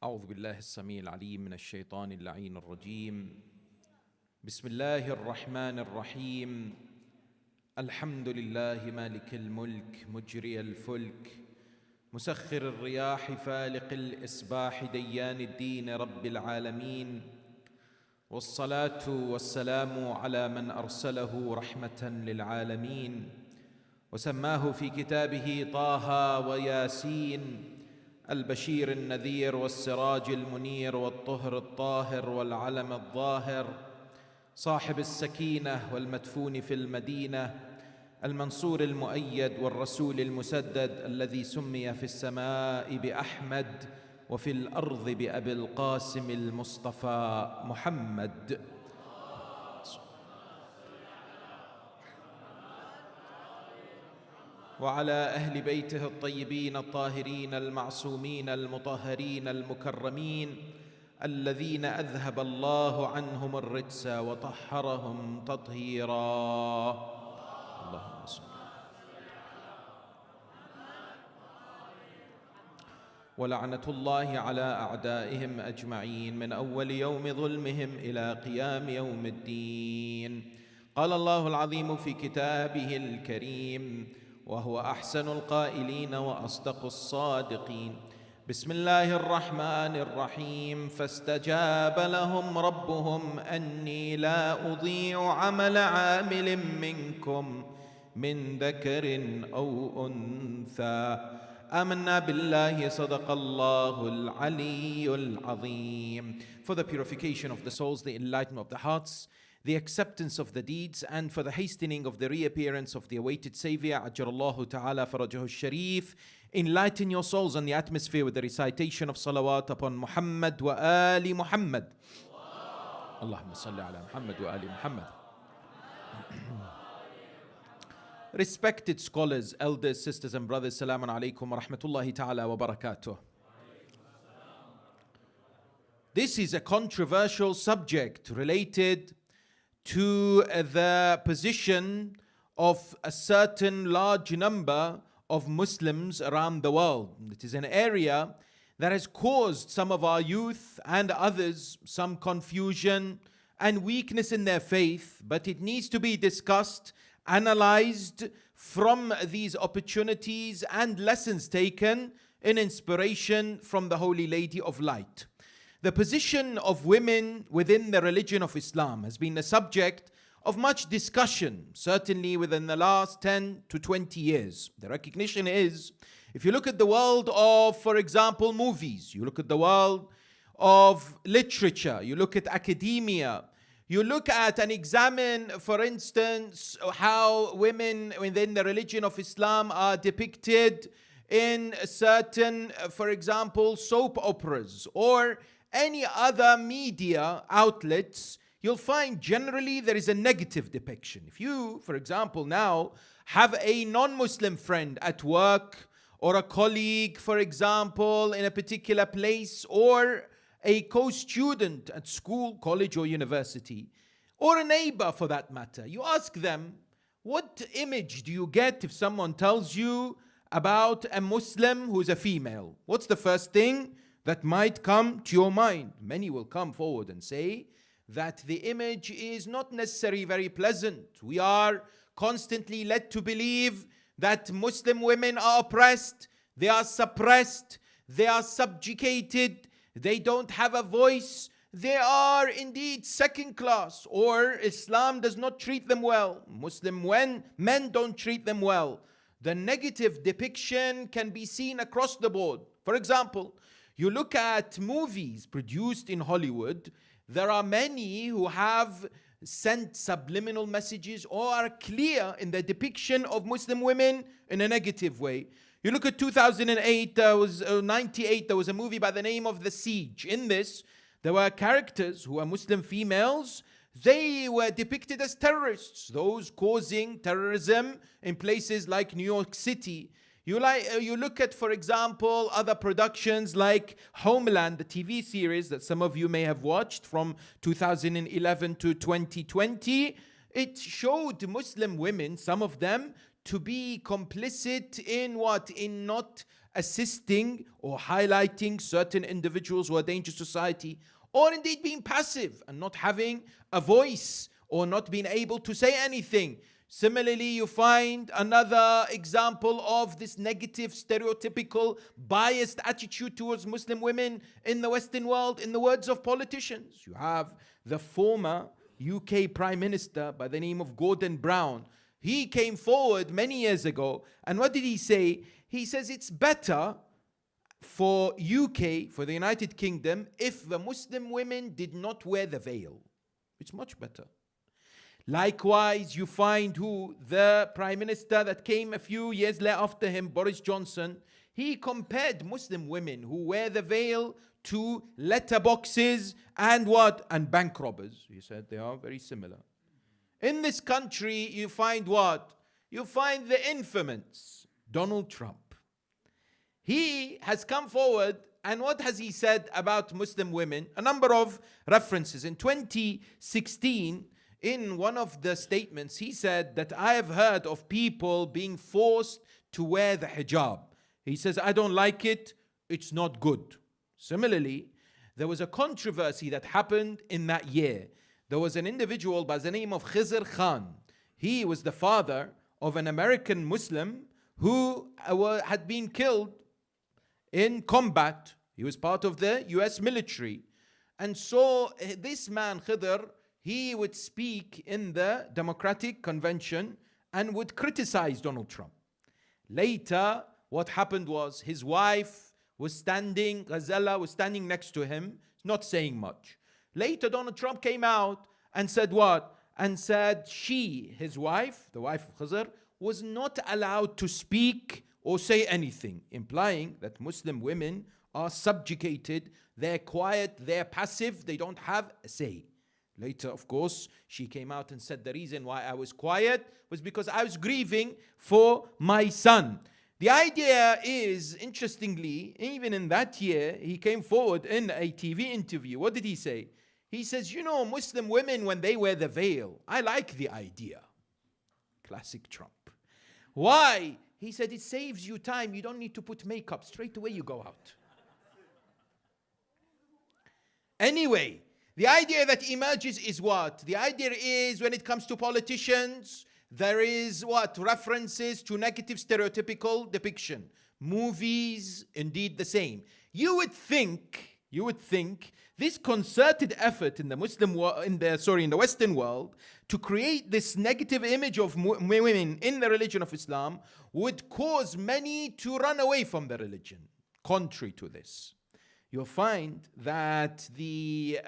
أعوذ بالله السميع العليم من الشيطان اللعين الرجيم. بسم الله الرحمن الرحيم. الحمد لله مالك الملك مجري الفلك مسخر الرياح فالق الإصباح ديان الدين رب العالمين، والصلاة والسلام على من أرسله رحمة للعالمين وسماه في كتابه طه وياسين، البشير النذير والسراج المنير والطهر الطاهر والعلم الظاهر، صاحب السكينة والمدفون في المدينة، المنصور المؤيد والرسول المسدد، الذي سمي في السماء بأحمد وفي الأرض بأبي القاسم المصطفى محمد. وعلى أهل بيته الطيبين الطاهرين المعصومين المطهرين المكرمين، الذين أذهب الله عنهم الرجس وطهرهم تطهيرا. اللهم صل. ولعنة الله على أعدائهم أجمعين من أول يوم ظلمهم إلى قيام يوم الدين. قال الله العظيم في كتابه الكريم وهو أحسن القائلين وأصدق الصادقين: بسم الله الرحمن الرحيم. فاستجاب لهم ربهم أني لا أضيع عمل عامل منكم من ذكر أو أنثى آمنا بالله صدق الله العلي العظيم. For the purification of the souls, the enlightenment of the hearts, the acceptance of the deeds, and for the hastening of the reappearance of the awaited Savior, Ajjalallahu Ta'ala Farajahu Sharif, enlighten your souls and the atmosphere with the recitation of salawat upon Muhammad wa Ali Muhammad. Allahumma salli ala Muhammad wa Ali Muhammad. Respected scholars, elders, sisters and brothers, Salamun alaykum wa rahmatullahi ta'ala wa barakatuh. This is a controversial subject related to the position of a certain large number of Muslims around the world. It is an area that has caused some of our youth and others some confusion and weakness in their faith, but it needs to be discussed, analyzed from these opportunities and lessons taken in inspiration from the Holy Lady of Light. The position of women within the religion of Islam has been the subject of much discussion, certainly within the last 10 to 20 years. The recognition is, if you look at the world of, for example, movies, you look at the world of literature, you look at academia, you look at and examine, for instance, how women within the religion of Islam are depicted in certain, for example, soap operas or any other media outlets, you'll find generally there is a negative depiction. If you, for example, now have a non-Muslim friend at work, or a colleague, for example, in a particular place, or a co-student at school, college or university, or a neighbor for that matter, you ask them, what image do you get if someone tells you about a Muslim who is a female? What's the first thing that might come to your mind? Many will come forward and say that the image is not necessarily very pleasant. We are constantly led to believe that Muslim women are oppressed, they are suppressed, they are subjugated, they don't have a voice, they are indeed second class, or Islam does not treat them well. Muslim men don't treat them well. The negative depiction can be seen across the board. For example, you look at movies produced in Hollywood, there are many who have sent subliminal messages or are clear in the depiction of Muslim women in a negative way. You look at 2008, 98, there was a movie by the name of The Siege. In this, there were characters who were Muslim females. They were depicted as terrorists, those causing terrorism in places like New York City. You look at, for example, other productions like Homeland, the TV series that some of you may have watched from 2011 to 2020. It showed Muslim women, some of them, to be complicit in what? In not assisting or highlighting certain individuals who are dangerous to society, or indeed being passive and not having a voice or not being able to say anything. Similarly, you find another example of this negative, stereotypical, biased attitude towards Muslim women in the Western world in the words of politicians. You have the former UK Prime Minister by the name of Gordon Brown. He came forward many years ago, and what did he say? He says it's better for UK, for the United Kingdom, if the Muslim women did not wear the veil. It's much better. Likewise, you find the Prime Minister that came a few years later after him, Boris Johnson, he compared Muslim women who wear the veil to letterboxes and what? And bank robbers. He said they are very similar. In this country, you find what? You find the infamous Donald Trump. He has come forward, and what has he said about Muslim women? A number of references. In 2016, in one of the statements, he said that I have heard of people being forced to wear the hijab. He says, I don't like it, it's not good. Similarly, there was a controversy that happened in that year. There was an individual by the name of Khizr Khan. He was the father of an American Muslim who had been killed in combat. He was part of the US military. And so this man, Khidr, he would speak in the Democratic Convention and would criticize Donald Trump. Later, what happened was his wife was standing, Ghazala was standing next to him, not saying much. Later, Donald Trump came out and said what? And said she, his wife, the wife of Khizr, was not allowed to speak or say anything, implying that Muslim women are subjugated, they're quiet, they're passive, they don't have a say. Later, of course, she came out and said the reason why I was quiet was because I was grieving for my son. The idea is, interestingly, even in that year, he came forward in a TV interview. What did he say? He says, you know, Muslim women, when they wear the veil, I like the idea. Classic Trump. Why? He said, it saves you time. You don't need to put makeup. Straight away you go out. Anyway, the idea that emerges is what? The idea is when it comes to politicians, there is what? References to negative stereotypical depiction. Movies, indeed the same. You would think this concerted effort in the in the Western world to create this negative image of women in the religion of Islam would cause many to run away from the religion. Contrary to this, you'll find that the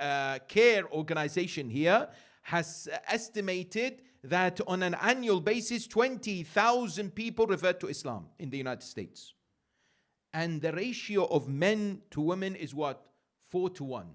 CARE organization here has estimated that on an annual basis, 20,000 people revert to Islam in the United States. And the ratio of men to women is what? 4-1.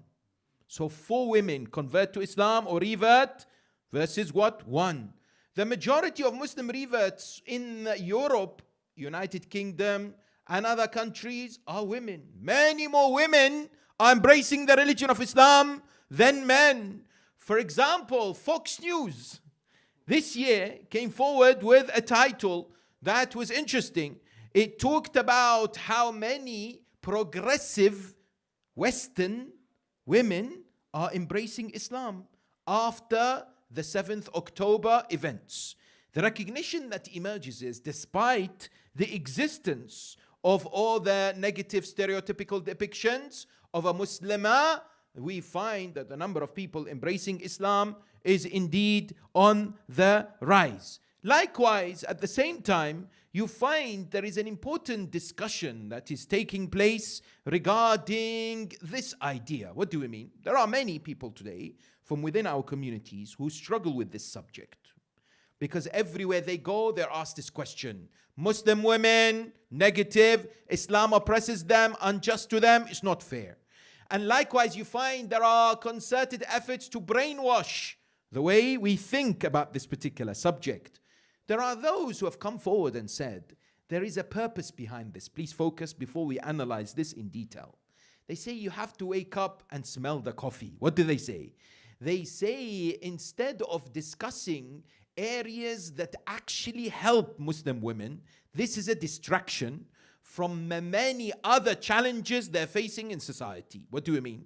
So 4 women convert to Islam or revert versus what? 1. The majority of Muslim reverts in Europe, United Kingdom, and other countries are women. Many more women are embracing the religion of Islam than men. For example, Fox News this year came forward with a title that was interesting. It talked about how many progressive Western women are embracing Islam after the 7th October events. The recognition that emerges is, despite the existence of all the negative stereotypical depictions of a Muslimah, we find that the number of people embracing Islam is indeed on the rise. Likewise, at the same time, you find there is an important discussion that is taking place regarding this idea. What do we mean? There are many people today from within our communities who struggle with this subject, because everywhere they go, they're asked this question. Muslim women, negative, Islam oppresses them, unjust to them, it's not fair. And likewise, you find there are concerted efforts to brainwash the way we think about this particular subject. There are those who have come forward and said, there is a purpose behind this. Please focus before we analyze this in detail. They say you have to wake up and smell the coffee. What do they say? They say instead of discussing areas that actually help Muslim women, this is a distraction from many other challenges they're facing in society. What do you mean?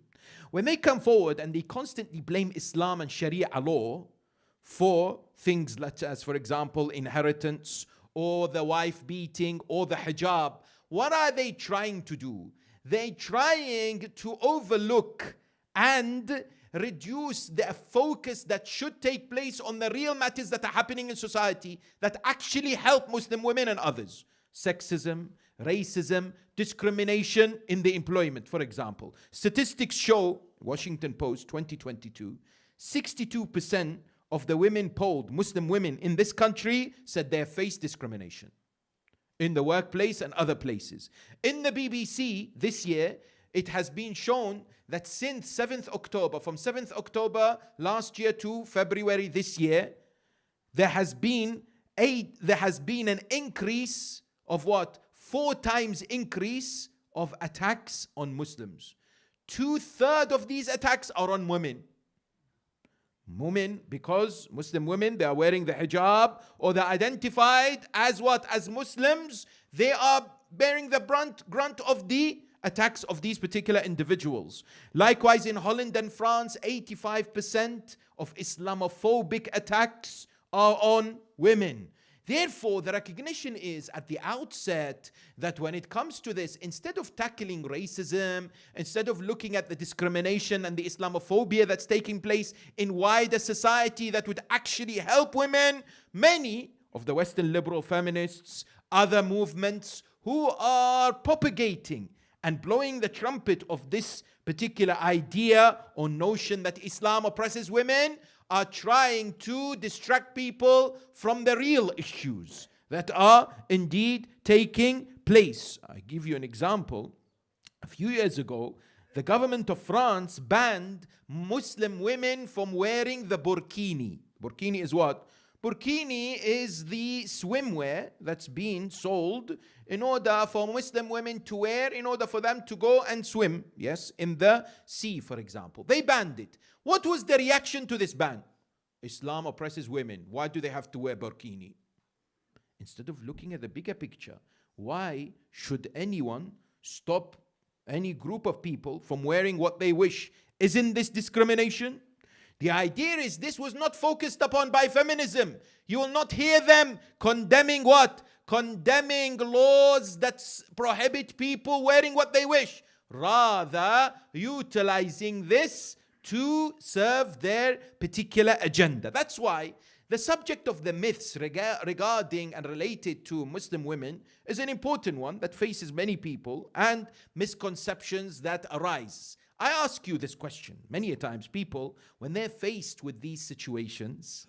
When they come forward and they constantly blame Islam and Sharia law for things such as, for example, inheritance or the wife beating or the hijab, what are they trying to do? They're trying to overlook and reduce the focus that should take place on the real matters that are happening in society that actually help Muslim women and others. Sexism, racism, discrimination in the employment, for example. Statistics show, Washington Post 2022, 62% of the women polled, Muslim women in this country, said they have faced discrimination in the workplace and other places. In the BBC this year, it has been shown that since 7th October, from 7th October last year to February this year, there has been an increase of what? 4 times increase of attacks on Muslims. 2/3 of these attacks are on women. Women, because Muslim women, they are wearing the hijab or they're identified as what? As Muslims. They are bearing the grunt of the attacks of these particular individuals. Likewise, in Holland and France, 85% of Islamophobic attacks are on women. Therefore, the recognition is at the outset that when it comes to this, instead of tackling racism, instead of looking at the discrimination and the Islamophobia that's taking place in wider society that would actually help women, many of the Western liberal feminists, other movements who are propagating and blowing the trumpet of this particular idea or notion that Islam oppresses women are trying to distract people from the real issues that are indeed taking place. I give you an example. A few years ago, the government of France banned Muslim women from wearing the burkini. Burkini is what? Burkini is the swimwear that's being sold in order for Muslim women to wear in order for them to go and swim, yes, in the sea, for example. They banned it. What was the reaction to this ban? Islam oppresses women. Why do they have to wear burkini? Instead of looking at the bigger picture, why should anyone stop any group of people from wearing what they wish? Isn't this discrimination? The idea is this was not focused upon by feminism. You will not hear them condemning what? Condemning laws that prohibit people wearing what they wish. Rather, utilizing this to serve their particular agenda. That's why the subject of the myths regarding and related to Muslim women is an important one that faces many people and misconceptions that arise. I ask you this question. Many a times people, when they're faced with these situations,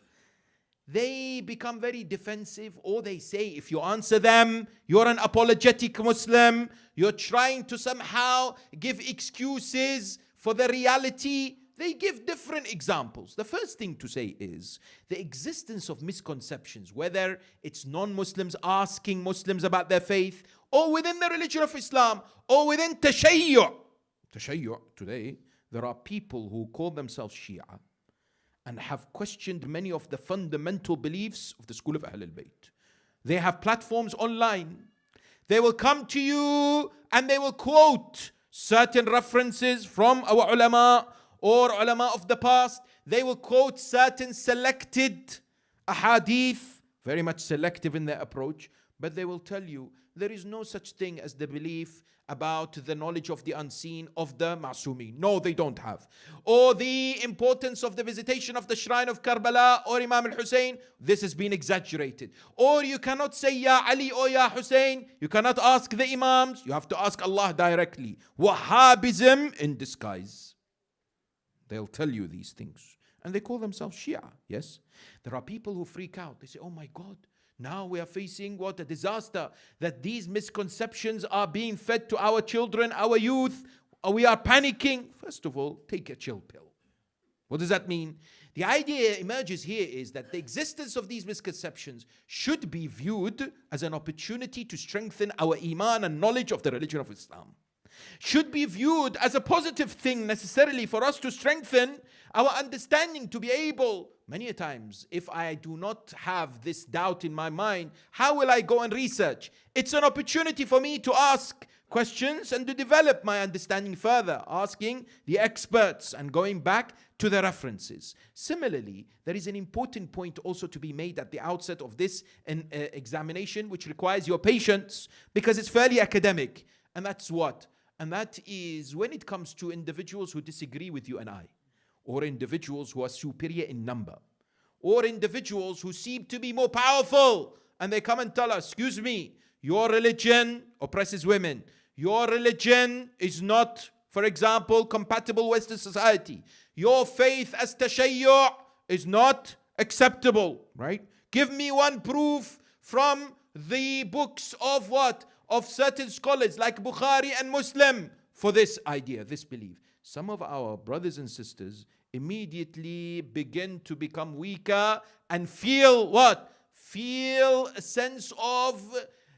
they become very defensive, or they say, if you answer them, you're an apologetic Muslim, you're trying to somehow give excuses for the reality. They give different examples. The first thing to say is the existence of misconceptions, whether it's non-Muslims asking Muslims about their faith, or within the religion of Islam, or within Tashayyu'. Tashayyu', today, there are people who call themselves Shia and have questioned many of the fundamental beliefs of the school of Ahl-Bayt. They have platforms online. They will come to you and they will quote certain references from our ulama or ulama of the past. They will quote certain selected ahadith, very much selective in their approach, but they will tell you there is no such thing as the belief about the knowledge of the unseen of the Ma'sumin. No, they don't have. Or the importance of the visitation of the shrine of Karbala or Imam al-Hussein. This has been exaggerated. Or you cannot say Ya Ali or Ya Hussein. You cannot ask the Imams. You have to ask Allah directly. Wahhabism in disguise. They'll tell you these things. And they call themselves Shia. Yes? There are people who freak out. They say, oh my God, now we are facing what a disaster, that these misconceptions are being fed to our children, our youth. We are panicking. First of all, take a chill pill. What does that mean? The idea emerges here is that the existence of these misconceptions should be viewed as an opportunity to strengthen our iman and knowledge of the religion of Islam. Should be viewed as a positive thing necessarily for us to strengthen our understanding, to be able many a times, if I do not have this doubt in my mind, how will I go and research? It's an opportunity for me to ask questions and to develop my understanding further, asking the experts and going back to the references. Similarly, there is an important point also to be made at the outset of this examination, which requires your patience because it's fairly academic. And that's what? And that is when it comes to individuals who disagree with you and I, or individuals who are superior in number, or individuals who seem to be more powerful, and they come and tell us, excuse me, your religion oppresses women. Your religion is not, for example, compatible with Western society. Your faith as tashayyu' is not acceptable, right? Give me one proof from the books of what? Of certain scholars like Bukhari and Muslim for this idea, this belief. Some of our brothers and sisters immediately begin to become weaker and feel what? Feel a sense of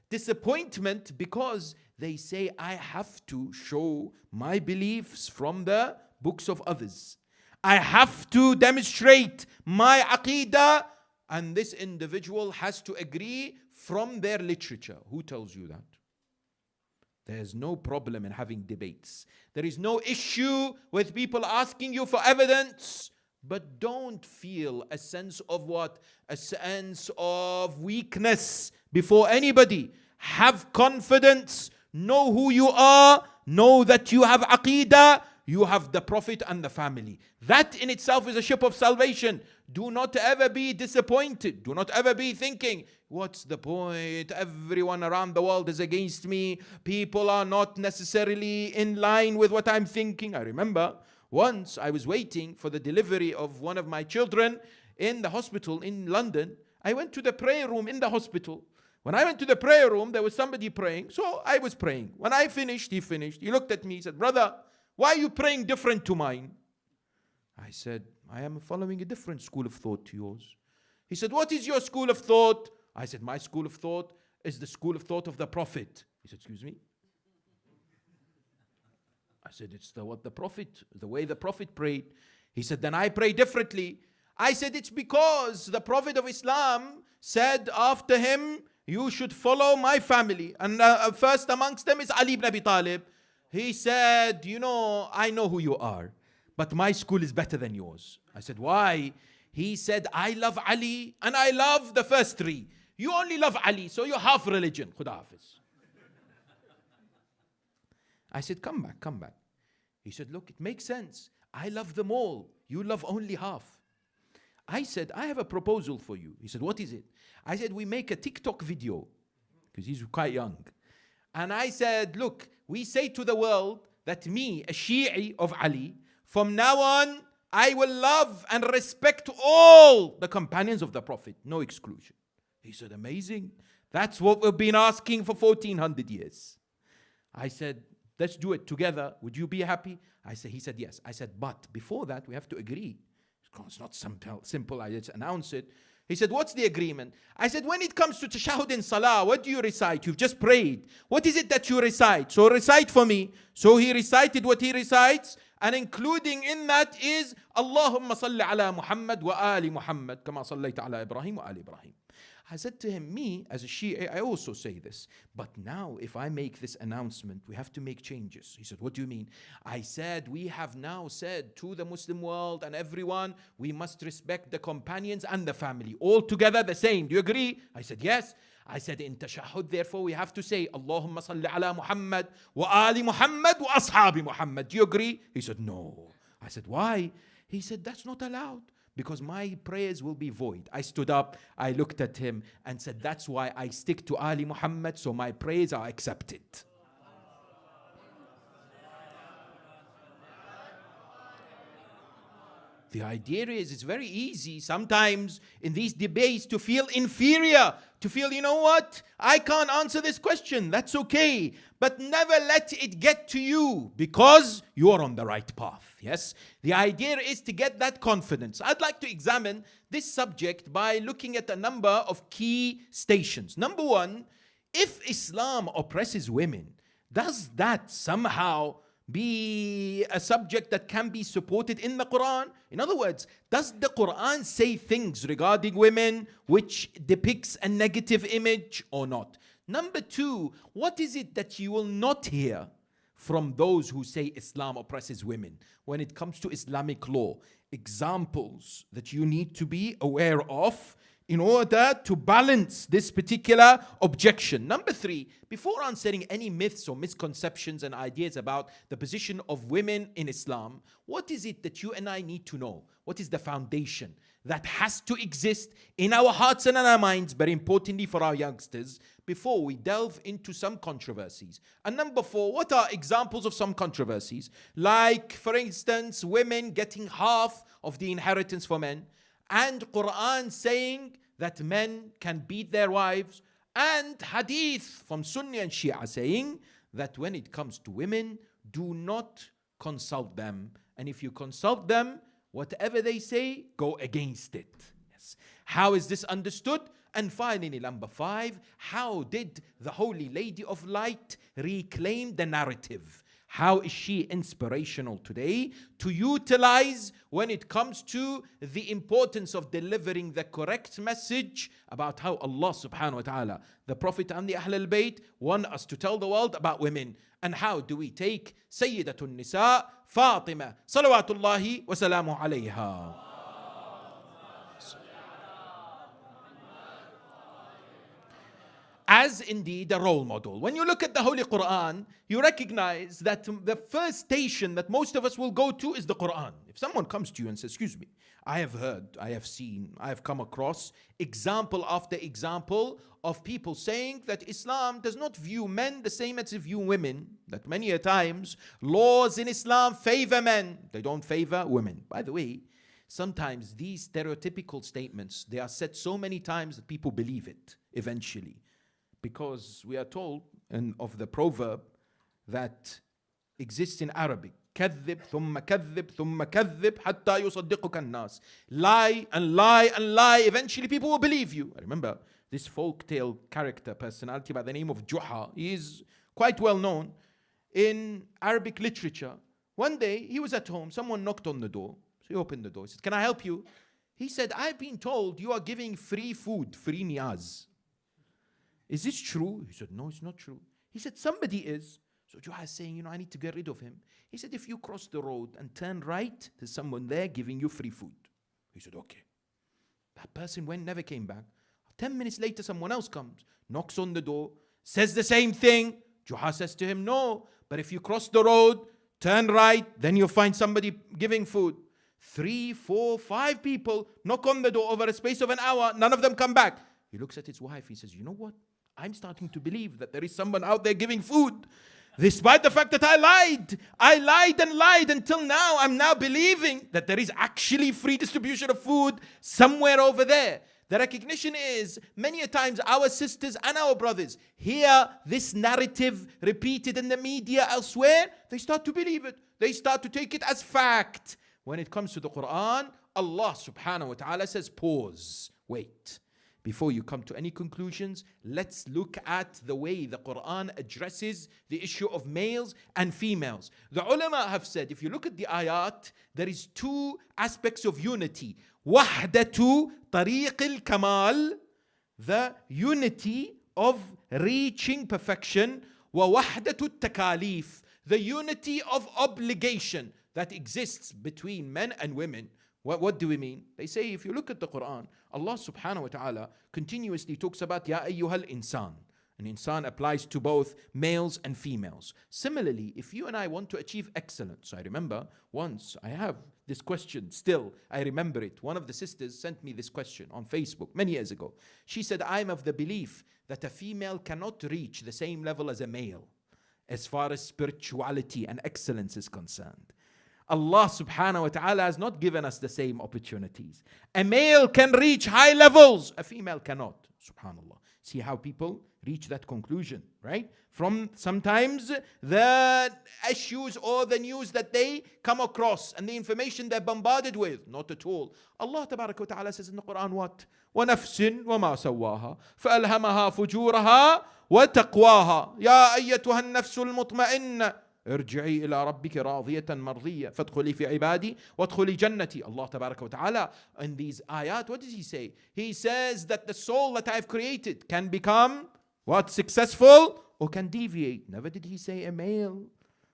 disappointment because they say, I have to show my beliefs from the books of others. I have to demonstrate my aqidah, and this individual has to agree from their literature. Who tells you that? There's no problem in having debates. There is no issue with people asking you for evidence, but don't feel a sense of what? A sense of weakness before anybody. Have confidence. Know who you are. Know that you have aqidah. You have the Prophet and the family. That in itself is a ship of salvation. Do not ever be disappointed. Do not ever be thinking, what's the point? Everyone around the world is against me. People are not necessarily in line with what I'm thinking. I remember once I was waiting for the delivery of one of my children in the hospital in London. I went to the prayer room in the hospital. When I went to the prayer room, there was somebody praying. So I was praying. When I finished, he finished. He looked at me, he said, brother, why are you praying different to mine? I said, I am following a different school of thought to yours. He said, what is your school of thought? I said, my school of thought is the school of thought of the Prophet. He said, excuse me? I said, it's the way the Prophet prayed. He said, then I pray differently. I said, it's because the Prophet of Islam said after him, you should follow my family. And first amongst them is Ali ibn Abi Talib. He said, I know who you are, but my school is better than yours. I said, why? He said, I love Ali and I love the first three. You only love Ali, so you're half religion. Khuda Hafiz. I said, come back. He said, look, it makes sense. I love them all. You love only half. I said, I have a proposal for you. He said, what is it? I said, we make a TikTok video, because he's quite young. And I said, look, we say to the world that me, a Shi'i of Ali, from now on, I will love and respect all the companions of the Prophet, no exclusion. He said, amazing. That's what we've been asking for 1400 years. I said, let's do it together. Would you be happy? He said, yes. I said, but before that, we have to agree. It's not simple, I just announce it. He said, what's the agreement? I said, when it comes to tashahud in salah, what do you recite? You've just prayed. What is it that you recite? So recite for me. So he recited what he recites, and including in that is Allahumma salli ala Muhammad wa ali Muhammad kama sallaita ala Ibrahim wa ali Ibrahim. I said to him, me as a Shia, I also say this. But now if I make this announcement, we have to make changes. He said, what do you mean? I said, we have now said to the Muslim world and everyone, we must respect the companions and the family. All together the same. Do you agree? I said, yes. I said, in tashahhud, therefore we have to say, Allahumma salli ala Muhammad wa ali Muhammad wa ashabi Muhammad. Do you agree? He said, no. I said, why? He said, that's not allowed, because my prayers will be void. I stood up, I looked at him and said, that's why I stick to Ali Muhammad, so my prayers are accepted. The idea is, it's very easy sometimes in these debates to feel inferior, to feel, you know what, I can't answer this question, that's okay. But never let it get to you, because you are on the right path. Yes? The idea is to get that confidence. I'd like to examine this subject by looking at a number of key stations. Number one, if Islam oppresses women, does that somehow be a subject that can be supported in the Quran? In other words, does the Quran say things regarding women which depicts a negative image or not? Number two, what is it that you will not hear from those who say Islam oppresses women when it comes to Islamic law? Examples that you need to be aware of in order to balance this particular objection. Number three, before answering any myths or misconceptions and ideas about the position of women in Islam, what is it that you and I need to know? What is the foundation that has to exist in our hearts and in our minds, but importantly for our youngsters, before we delve into some controversies? And number four, what are examples of some controversies? Like, for instance, women getting half of the inheritance for men, and Quran saying that men can beat their wives, and hadith from Sunni and Shia saying that when it comes to women, do not consult them. And if you consult them, whatever they say, go against it. Yes. How is this understood? And finally, number five, how did the Holy Lady of Light reclaim the narrative? How is she inspirational today to utilize when it comes to the importance of delivering the correct message about how Allah subhanahu wa ta'ala, the Prophet and the Ahlul Bayt want us to tell the world about women? And how do we take Sayyidatun Nisa, Fatima, salawatullahi wa salamu alayha? As indeed a role model. When you look at the Holy Quran, you recognize that the first station that most of us will go to is the Quran. If someone comes to you and says, excuse me, I have heard, I have seen, I have come across example after example of people saying that Islam does not view men the same as it views women, that many a times laws in Islam favor men, they don't favor women. By the way, sometimes these stereotypical statements, they are said so many times that people believe it eventually. Because we are told of the proverb that exists in Arabic, كذب ثم كذب ثم كذب حتى يصدقك الناس. Lie and lie and lie, eventually people will believe you. I remember this folktale character personality by the name of Juha. He is quite well known in Arabic literature. One day he was at home, someone knocked on the door. So he opened the door, he said, can I help you? He said, I've been told you are giving free food, free niyaz. Is this true? He said, no, it's not true. He said, somebody is. So Juha is saying, I need to get rid of him. He said, if you cross the road and turn right, there's someone there giving you free food. He said, okay. That person went, never came back. 10 minutes later, someone else comes, knocks on the door, says the same thing. Juha says to him, no, but if you cross the road, turn right, then you'll find somebody giving food. 3, 4, 5 people knock on the door over a space of an hour. None of them come back. He looks at his wife. He says, you know what? I'm starting to believe that there is someone out there giving food. Despite the fact that I lied and lied until now, I'm now believing that there is actually free distribution of food somewhere over there. The recognition is many a times our sisters and our brothers hear this narrative repeated in the media elsewhere. They start to believe it. They start to take it as fact. When it comes to the Quran, Allah subhanahu wa ta'ala says, pause, wait. Before you come to any conclusions, let's look at the way the Quran addresses the issue of males and females. The ulama have said, if you look at the ayat, there is 2 aspects of unity. Wahdatu tariq al-kamal, the unity of reaching perfection. Wa wahdatu takalif, the unity of obligation that exists between men and women. What do we mean? They say if you look at the Quran, Allah subhanahu wa ta'ala continuously talks about Ya ayyuhal insan. And insan applies to both males and females. Similarly, if you and I want to achieve excellence, I remember once, I have this question still, I remember it. One of the sisters sent me this question on Facebook many years ago. She said, I'm of the belief that a female cannot reach the same level as a male as far as spirituality and excellence is concerned. Allah subhanahu wa ta'ala has not given us the same opportunities. A male can reach high levels, a female cannot. Subhanallah. See how people reach that conclusion, right? From sometimes the issues or the news that they come across and the information they're bombarded with. Not at all. Allah tabaraka wa ta'ala says in the Quran what? وَنَفْسٍ وَمَا سَوَّاهَا فَأَلْهَمَهَا فُجُورَهَا وَتَقْوَاهَا يَا أَيَّتُهَا النَّفْسُ الْمُطْمَئِنَّةُ ارجعي إلى ربك راضية مرضية فادخلي في عبادي وادخلي جنتي. Allah Tabaraka wa Ta'ala in these ayat, what does he say? He says that the soul that I've created can become what? Successful or can deviate. Never did he say a male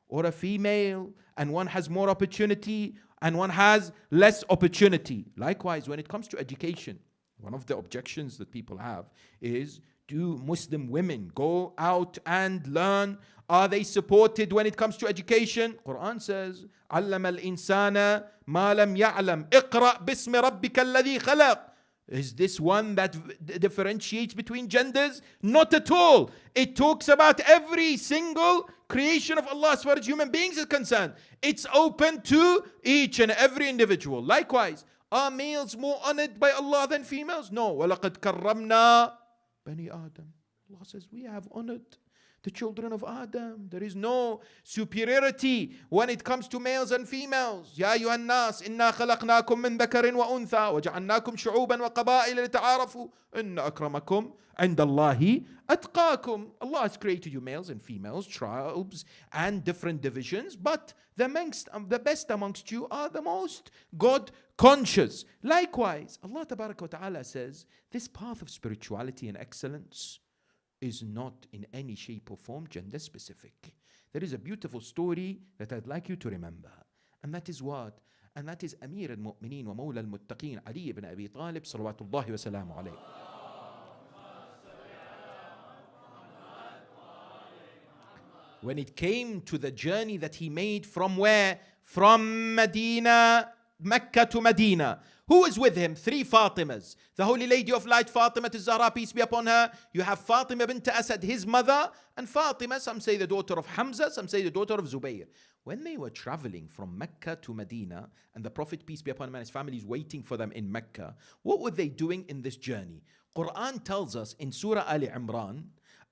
or a female, and one has more opportunity and one has less opportunity. Likewise, when it comes to education, one of the objections that people have is, do Muslim women go out and learn? Are they supported when it comes to education? Quran says, علم الإنسان ما لم يعلم اقرأ باسم ربك الذي خلق. Is this one that differentiates between genders? Not at all. It talks about every single creation of Allah as far as human beings is concerned. It's open to each and every individual. Likewise, are males more honored by Allah than females? No. وَلَقَدْ كَرَّمْنَا بَنِي آدَمَ. Allah says, we have honored the children of Adam. There is no superiority when it comes to males and females. يا أيها الناس إنا خلقناكم من ذكر وأنثى وجعلناكم شعوبا وقبائل لتعارفوا إن أكرمكم عند الله أتقاكم. Allah has created you males and females, tribes and different divisions, but the best amongst you are the most God conscious. Likewise, Allah Tabaraka wa Ta'ala says this path of spirituality and excellence is not in any shape or form gender specific. There is a beautiful story that I'd like you to remember. And that is what? And that is Amir al-Mu'mineen wa Mawla al-Muttaqeen Ali ibn Abi Talib salawatullahi wa salamu alayhi. When it came to the journey that he made from where? From Mecca to Medina. Who was with him? 3 Fatimas. The Holy Lady of Light, Fatima al-Zahra, peace be upon her. You have Fatima bint Asad, his mother, and Fatima, some say the daughter of Hamza, some say the daughter of Zubayr. When they were traveling from Mecca to Medina, and the Prophet, peace be upon him, and his family is waiting for them in Mecca, what were they doing in this journey? Quran tells us in Surah Ali Imran,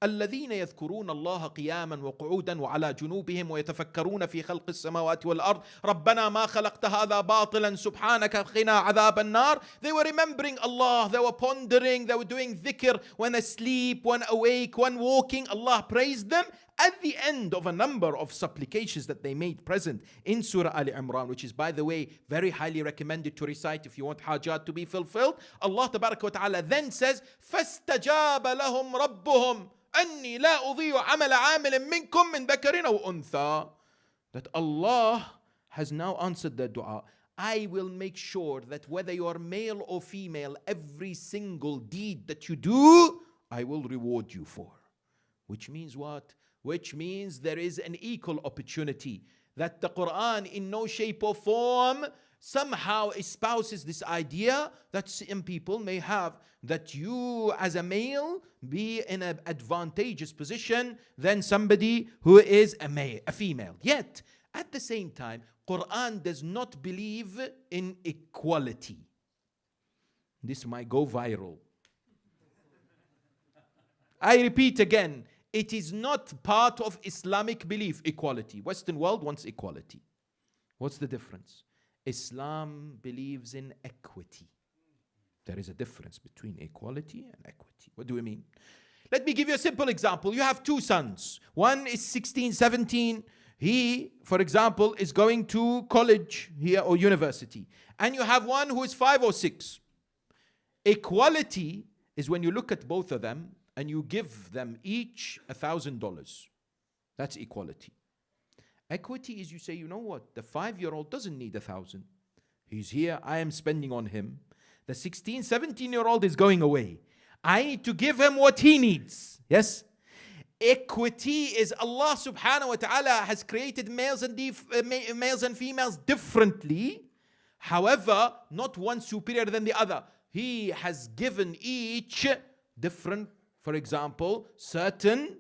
الذين يذكرون الله قياما وقعودا وعلى جنوبهم ويتفكرون في خلق السماوات والأرض ربنا ما خلقت هذا باطلا سبحانك قنا عذاب النار. They were remembering Allah, they were pondering, they were doing dhikr when asleep, when awake, when walking. Allah praised them at the end of a number of supplications that they made present in Surah Ali Imran, which is, by the way, very highly recommended to recite if you want hajat to be fulfilled. Allah Tabaraka wa Ta'ala then says فَاسْتَجَابَ لَهُمْ رَبُّهُمْ أني لا أضيع عمل عامل منكم من ذكر أو أنثى. That Allah has now answered their dua. I will make sure that whether you are male or female, every single deed that you do, I will reward you for. Which means what? Which means there is an equal opportunity. That the Quran in no shape or form somehow espouses this idea that some people may have, that you as a male be in an advantageous position than somebody who is a female. Yet, at the same time, Quran does not believe in equality. This might go viral. I repeat again, it is not part of Islamic belief, equality. Western world wants equality. What's the difference? Islam believes in equity. There is a difference between equality and equity. What do we mean? Let me give you a simple example. You have 2 sons. One is 16, 17. He, for example, is going to college here or university. And you have one who is 5 or 6. Equality is when you look at both of them and you give them each $1,000. That's equality. Equity is you say, you know what? The 5-year-old doesn't need 1,000. He's here. I am spending on him. The 16, 17-year-old is going away. I need to give him what he needs. Yes? Equity is Allah subhanahu wa ta'ala has created males and females differently. However, not one superior than the other. He has given each different, for example, certain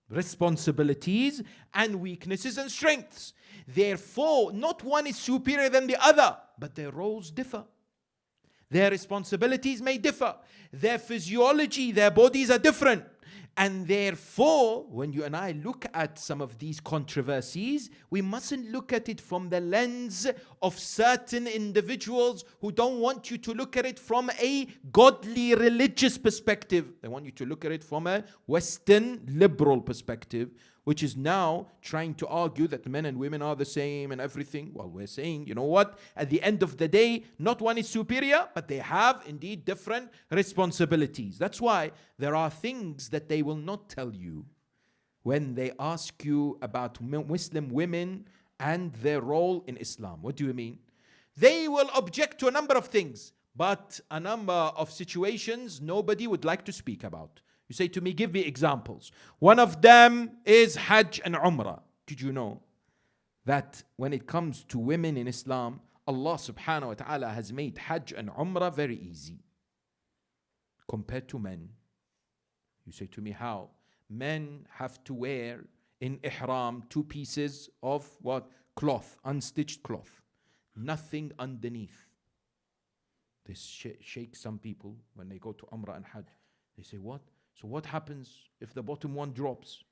responsibilities and weaknesses and strengths. Therefore, not one is superior than the other, but their roles differ. Their responsibilities may differ. Their physiology, their bodies are different. And therefore, when you and I look at some of these controversies, we mustn't look at it from the lens of certain individuals who don't want you to look at it from a godly religious perspective. They want you to look at it from a Western liberal perspective, which is now trying to argue that men and women are the same and everything. Well, we're saying, you know what? At the end of the day, not one is superior, but they have indeed different responsibilities. That's why there are things that they will not tell you when they ask you about Muslim women and their role in Islam. What do you mean? They will object to a number of things, but a number of situations nobody would like to speak about. You say to me, give me examples. One of them is Hajj and Umrah. Did you know that when it comes to women in Islam, Allah subhanahu wa ta'ala has made Hajj and Umrah very easy compared to men? You say to me, how? Men have to wear in ihram 2 pieces of what? Cloth, unstitched cloth. Nothing underneath. This shake some people when they go to Umrah and Hajj. They say, what? So what happens if the bottom one drops?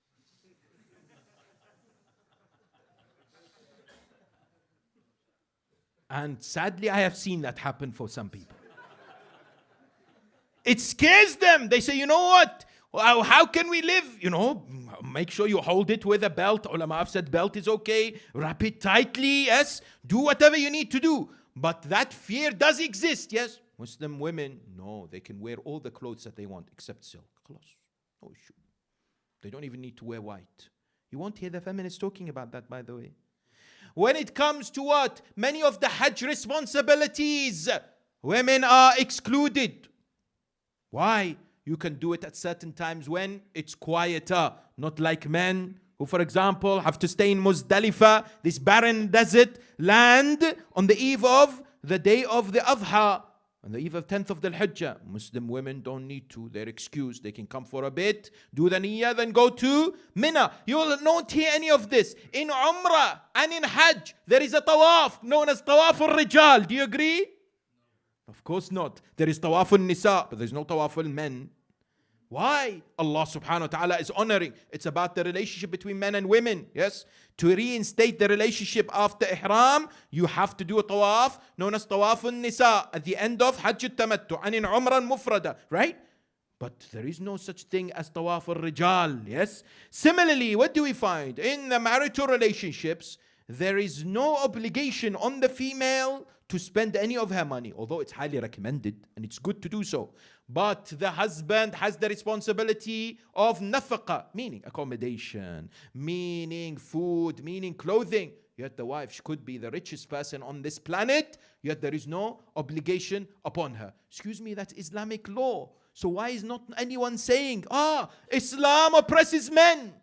And sadly, I have seen that happen for some people. It scares them. They say, you know what? How can we live? You know, make sure you hold it with a belt. Ulama have said belt is okay. Wrap it tightly, yes. Do whatever you need to do. But that fear does exist, yes. Muslim women, no, they can wear all the clothes that they want except silk. No issue. They don't even need to wear white. You won't hear the feminists talking about that, by the way. When it comes to what? Many of the Hajj responsibilities, women are excluded. Why? You can do it at certain times when it's quieter, not like men who, for example, have to stay in Muzdalifah, this barren desert land, on the eve of the day of the Adha, on the eve of 10th of the Hijjah. Muslim women don't need to. They're excused. They can come for a bit, do the niyyah, then go to Mina. You will not hear any of this. In Umrah and in Hajj, there is a tawaf known as Tawaf al-Rijal. Do you agree? Of course not. There is Tawaf al-Nisa, but there's no Tawaf al-Men. Why? Allah subhanahu wa ta'ala is honoring. It's about the relationship between men and women. Yes? To reinstate the relationship after ihram, you have to do a tawaf known as Tawaf al-Nisa at the end of Hajj al-Tamattu and in Umrah al-Mufrada. Right? But there is no such thing as Tawaf al-Rijal. Yes? Similarly, what do we find? In the marital relationships, there is no obligation on the female to spend any of her money, although it's highly recommended and it's good to do so. But the husband has the responsibility of nafaqah, meaning accommodation, meaning food, meaning clothing. Yet the wife could be the richest person on this planet, yet there is no obligation upon her. Excuse me, that's Islamic law. So why is not anyone saying, Islam oppresses men?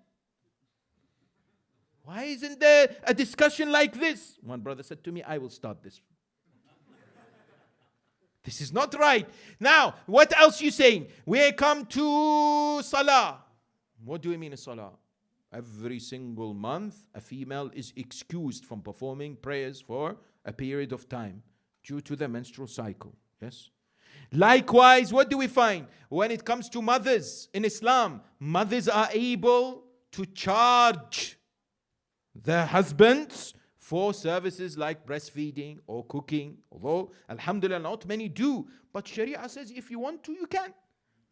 Why isn't there a discussion like this? One brother said to me, I will start this. This is not right. Now, what else you saying? We come to Salah. What do we mean in Salah? Every single month, a female is excused from performing prayers for a period of time due to the menstrual cycle. Yes? Likewise, what do we find? When it comes to mothers in Islam, mothers are able to charge their husbands for services like breastfeeding or cooking, although alhamdulillah not many do, but Sharia says if you want to, you can.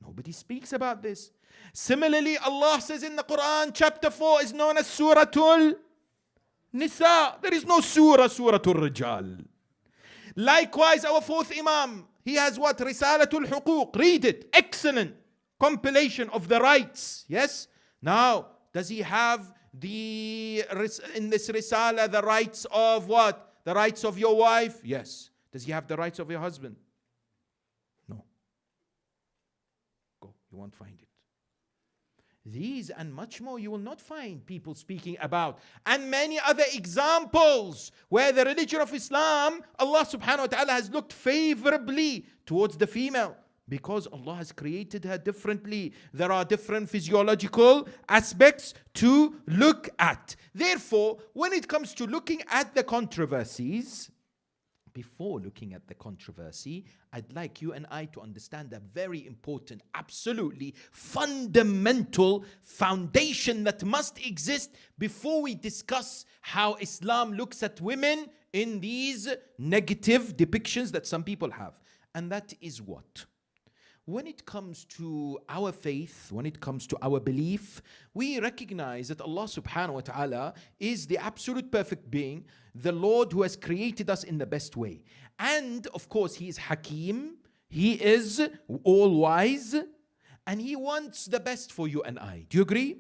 Nobody speaks about this. Similarly, Allah says in the Quran, chapter 4 is known as Suratul Nisa. There is no Suratul Rijal. Likewise, our fourth Imam, he has what? Risalatul Huquq. Read it. Excellent compilation of the rights. Yes? Now, does he have in this Risala the rights of what? The rights of your wife? Yes. Does he have the rights of your husband? No. Go. You won't find it. These and much more you will not find people speaking about. And many other examples where the religion of Islam, Allah subhanahu wa ta'ala has looked favorably towards the female. Because Allah has created her differently. There are different physiological aspects to look at. Therefore, when it comes to looking at the controversies, before looking at the controversy, I'd like you and I to understand a very important, absolutely fundamental foundation that must exist before we discuss how Islam looks at women in these negative depictions that some people have. And that is what? when it comes to our faith, when it comes to our belief, we recognize that Allah subhanahu wa ta'ala is the absolute perfect being, the Lord who has created us in the best way. And of course, He is Hakim, He is all-wise, and He wants the best for you and I. Do you agree?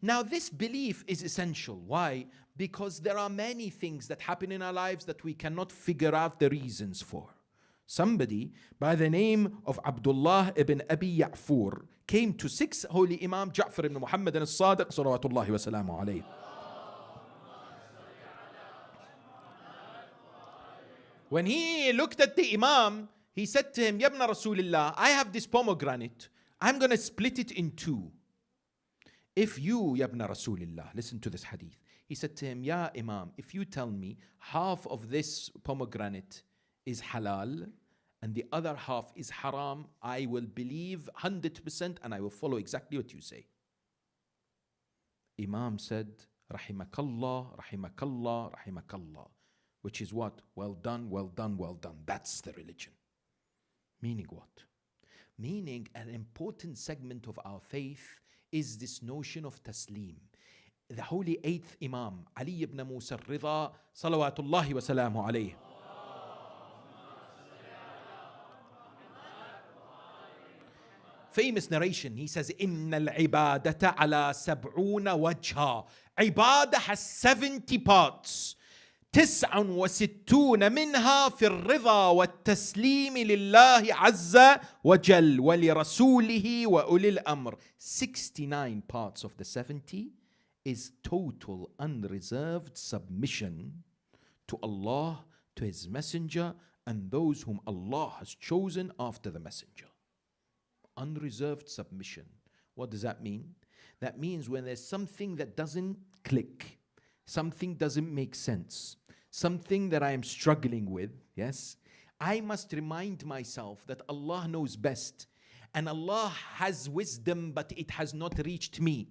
Now, this belief is essential. Why? Because there are many things that happen in our lives that we cannot figure out the reasons for. Somebody by the name of Abdullah ibn Abi Ya'fur came to 6th Holy Imam Ja'far ibn Muhammad al-Sadiq salawatullahi wa salamu alayhi. When he looked at the Imam, he said to him, Ya ibn Rasulillah, I have this pomegranate. I'm going to split it in two. If you, Ya ibn Rasulillah, listen to this hadith. He said to him, Ya Imam, if you tell me half of this pomegranate is halal and the other half is haram, I will believe 100% and I will follow exactly what you say. Imam said, Rahimakallah, Rahimakallah, Rahimakallah. Which is what? Well done, well done, well done. That's the religion. Meaning what? Meaning an important segment of our faith is this notion of taslim. The holy 8th Imam, Ali ibn Musa al-Ridha, salawatullahi wa salamu alayhi. Famous narration, he says, Inna al-ibadata ala sab'una wajha. Ibadah has 70 parts. 69 منها في الرضا والتسليم لله عز وجل ولرسوله وأولي الأمر. 69 parts of the 70 is total unreserved submission to Allah, to His Messenger, and those whom Allah has chosen after the Messenger. Unreserved submission. What does that mean? That means when there's something that doesn't click, something doesn't make sense, something that I am struggling with, yes, I must remind myself that Allah knows best and Allah has wisdom, but it has not reached me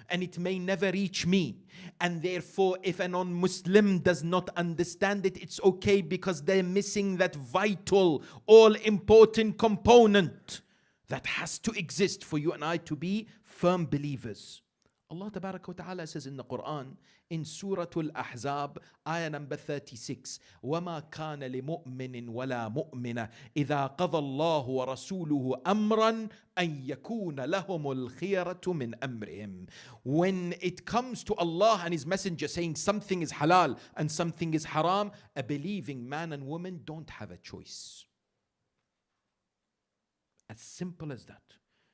and it may never reach me. And therefore, if a non-Muslim does not understand it, it's okay because they're missing that vital, all-important component that has to exist for you and I to be firm believers. Allah Tabaraka wa Ta'ala says in the Quran, in Surah Al-Ahzab, ayah number 36, وَمَا كَانَ لِمُؤْمِنٍ وَلَا مُؤْمِنَةٍ إِذَا قَضَى اللَّهُ وَرَسُولُهُ أَمْرًا أَن يَكُونَ لَهُمُ الْخِيَرَةُ مِنْ أَمْرِهِمْ. When it comes to Allah and His Messenger saying something is halal and something is haram, a believing man and woman don't have a choice. As simple as that.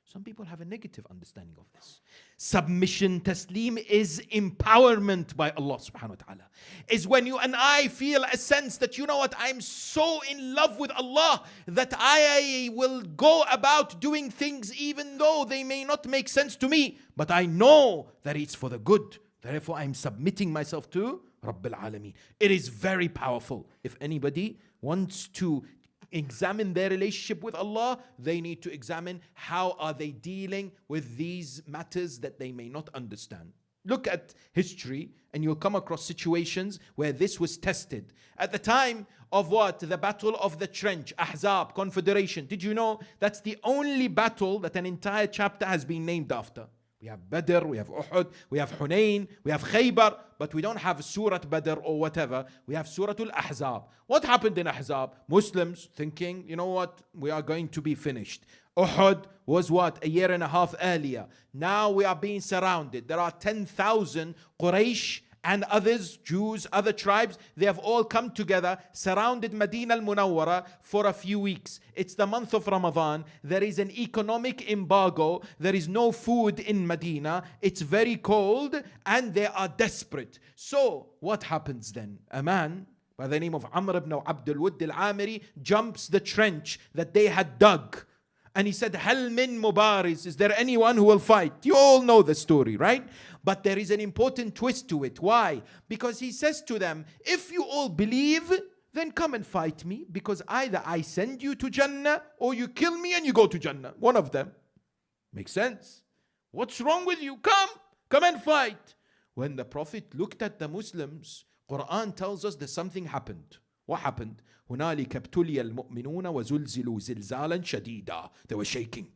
Some people have a negative understanding of this. Submission, taslim, is empowerment by Allah subhanahu wa ta'ala. Is when you and I feel a sense that, you know what, I'm so in love with Allah that I will go about doing things even though they may not make sense to me, but I know that it's for the good. Therefore, I'm submitting myself to Rabbil Alameen. It is very powerful. If anybody wants to examine their relationship with Allah, they need to examine how are they dealing with these matters that they may not understand. Look at history and you'll come across situations where this was tested. At the time of what? The Battle of the Trench, Ahzab, Confederation. Did you know that's the only battle that an entire chapter has been named after? We have Badr, we have Uhud, we have Hunayn, we have Khaybar, but we don't have Surah Badr or whatever. We have Surah Al-Ahzab. What happened in Ahzab? Muslims thinking, you know what, we are going to be finished. Uhud was what? A year and a half earlier. Now we are being surrounded. There are 10,000 Quraysh and others, Jews, other tribes, they have all come together, surrounded Medina al-Munawwara for a few weeks. It's the month of Ramadan. There is an economic embargo. There is no food in Medina. It's very cold and they are desperate. So what happens then? A man by the name of Amr ibn Abdul Wudd al-Amiri jumps the trench that they had dug. And he said, Hal min Mubariz, is there anyone who will fight? You all know the story, right? But there is an important twist to it. Why? Because he says to them, if you all believe, then come and fight me. Because either I send you to Jannah or you kill me and you go to Jannah. One of them. Makes sense. What's wrong with you? Come and fight. When the Prophet looked at the Muslims, Quran tells us that something happened. What happened? هنالك ابتلي المؤمنون وزلزلوا زلزالا شديدا. They were shaking.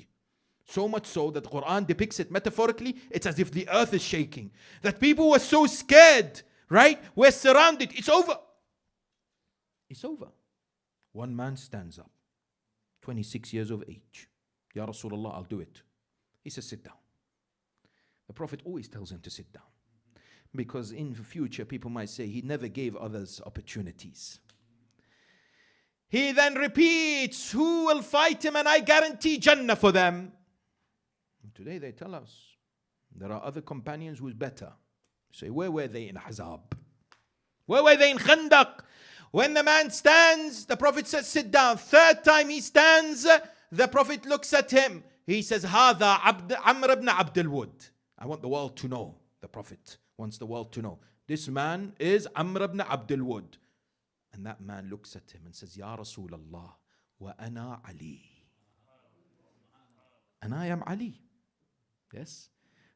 So much so that the Quran depicts it metaphorically. It's as if the earth is shaking. That people were so scared, right? We're surrounded. It's over. It's over. One man stands up, 26 years of age. Ya Rasulullah, I'll do it. He says, sit down. The Prophet always tells him to sit down, because in the future people might say he never gave others opportunities. He then repeats, who will fight him, and I guarantee Jannah for them. And today they tell us there are other companions who's better. Say, where were they in Ahzab? Where were they in Khandaq? When the man stands, the Prophet says, sit down. Third time he stands, the Prophet looks at him. He says, Hada Amr ibn Abdul Wud. I want the world to know. The Prophet wants the world to know. This man is Amr ibn Abdul Wud. And that man looks at him and says, Ya Rasulullah, wa ana Ali. And I am Ali. Yes?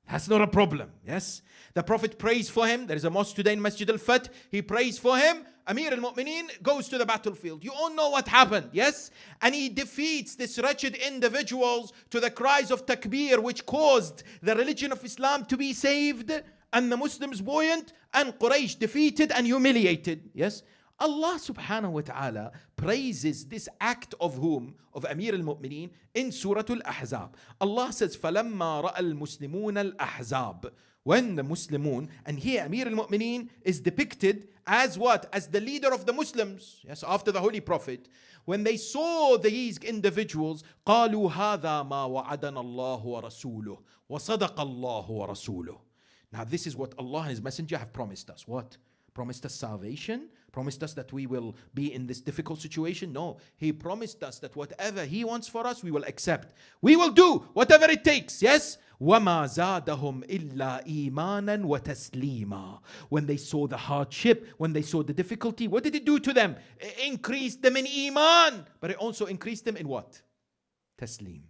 That's not a problem. Yes? The Prophet prays for him. There is a mosque today in Masjid al-Fath. He prays for him. Amir al-Mu'mineen goes to the battlefield. You all know what happened. Yes? And he defeats these wretched individuals to the cries of takbir, which caused the religion of Islam to be saved, and the Muslims buoyant, and Quraysh defeated and humiliated. Yes? Allah subhanahu wa ta'ala praises this act of whom? Of Amir al-Mu'mineen in Surah Al-Ahzab. Allah says, فَلَمَّا رَأَى الْمُسْلِمُونَ الْأَحْزَابِ. When the Muslimun, and here Amir al-Mu'mineen is depicted as what? As the leader of the Muslims, yes, after the Holy Prophet. When they saw these individuals, قَالُوا هَذَا مَا وَعَدَنَا اللَّهُ وَرَسُولُهُ وَصَدَقَ اللَّهُ وَرَسُولُهُ. Now this is what Allah and His Messenger have promised us. What? Promised us salvation? Promised us that we will be in this difficult situation? No. He promised us that whatever He wants for us, we will accept. We will do whatever it takes. Yes? وَمَا زَادَهُمْ إِلَّا إِيمَانًا وَتَسْلِيمًا. When they saw the hardship, when they saw the difficulty, what did it do to them? It increased them in iman. But it also increased them in what? Taslim.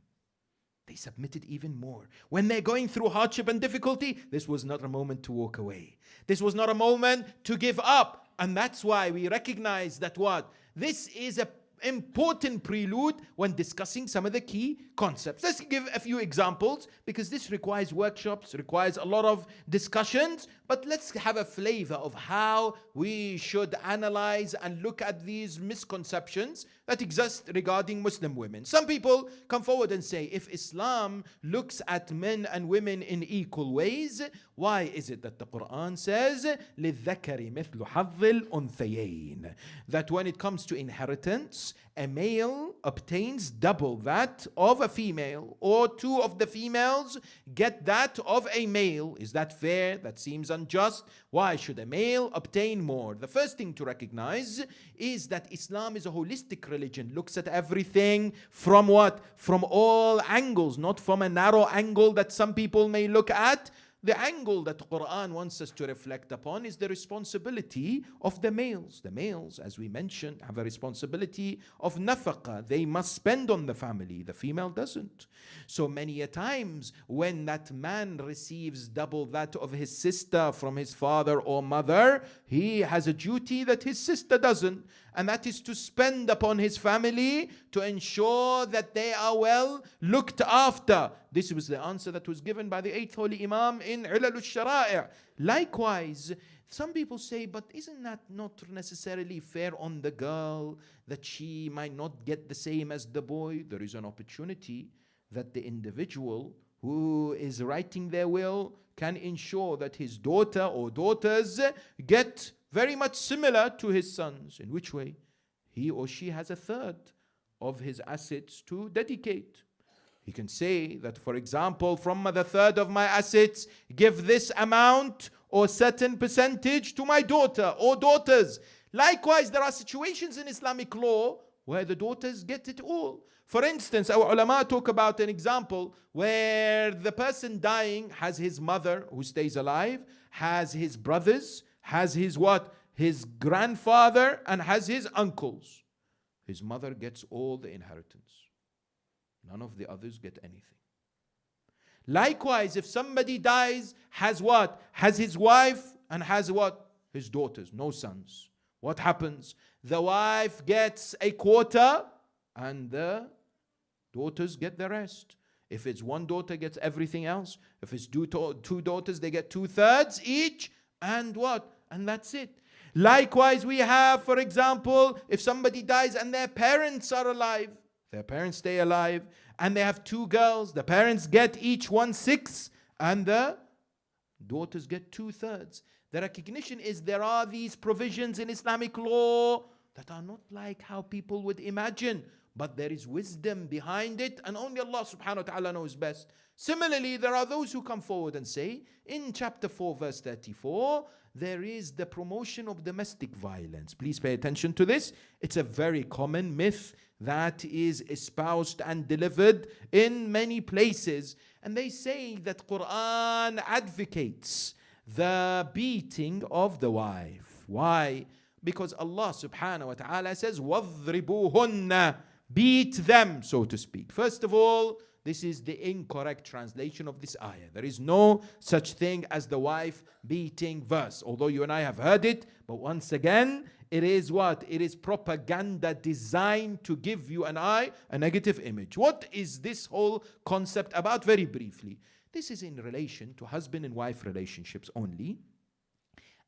They submitted even more. When they're going through hardship and difficulty, this was not a moment to walk away. This was not a moment to give up. And that's why we recognize that what? This is an important prelude when discussing some of the key concepts. Let's give a few examples, because this requires workshops, requires a lot of discussions. But let's have a flavor of how we should analyze and look at these misconceptions that exist regarding Muslim women. Some people come forward and say, if Islam looks at men and women in equal ways, why is it that the Quran says, لِلذَّكَرِ مِثْلُ حَظِّ الْأُنْثَيَيْنِ? That when it comes to inheritance, a male obtains double that of a female, or two of the females get that of a male. Is that fair? That seems unjust. Why should a male obtain more? The first thing to recognize is that Islam is a holistic religion, looks at everything from what? From all angles, not from a narrow angle that some people may look at. The angle that the Quran wants us to reflect upon is the responsibility of the males. The males, as we mentioned, have a responsibility of nafaqah. They must spend on the family. The female doesn't. So many a times when that man receives double that of his sister from his father or mother, he has a duty that his sister doesn't. And that is to spend upon his family to ensure that they are well looked after. This was the answer that was given by the 8th Holy Imam in Ilal al-Shara'i'. Likewise, some people say, but isn't that not necessarily fair on the girl, that she might not get the same as the boy? There is an opportunity that the individual who is writing their will can ensure that his daughter or daughters get very much similar to his sons. In which way? He or she has a third of his assets to dedicate. He can say that, for example, from the third of my assets, give this amount or certain percentage to my daughter or daughters. Likewise, there are situations in Islamic law where the daughters get it all. For instance, our ulama talk about an example where the person dying has his mother who stays alive, has his brothers, has his what? His grandfather, and has his uncles. His mother gets all the inheritance. None of the others get anything. Likewise, if somebody dies, has what? Has his wife and has what? His daughters, no sons. what happens? The wife gets a quarter and the daughters get the rest. If it's one daughter, gets everything else. If it's two daughters, they get 2/3 each. And what? And that's it. Likewise, we have, for example, if somebody dies and their parents are alive, their parents stay alive, and they have 2 girls, the parents get each 1/6, and the daughters get 2/3. The recognition is there are these provisions in Islamic law that are not like how people would imagine, but there is wisdom behind it, and only Allah subhanahu wa ta'ala knows best. Similarly, there are those who come forward and say, in chapter 4, verse 34, there is the promotion of domestic violence. Please pay attention to this. It's a very common myth that is espoused and delivered in many places. And they say that Quran advocates the beating of the wife. Why? Because Allah subhanahu wa ta'ala says, وَضْرِبُوهُنَّ, beat them, so to speak. First of all, this is the incorrect translation of this ayah. There is no such thing as the wife beating verse, although you and I have heard it. But once again, it is what? It is propaganda designed to give you and I a negative image. What is this whole concept about? Very briefly, this is in relation to husband and wife relationships only.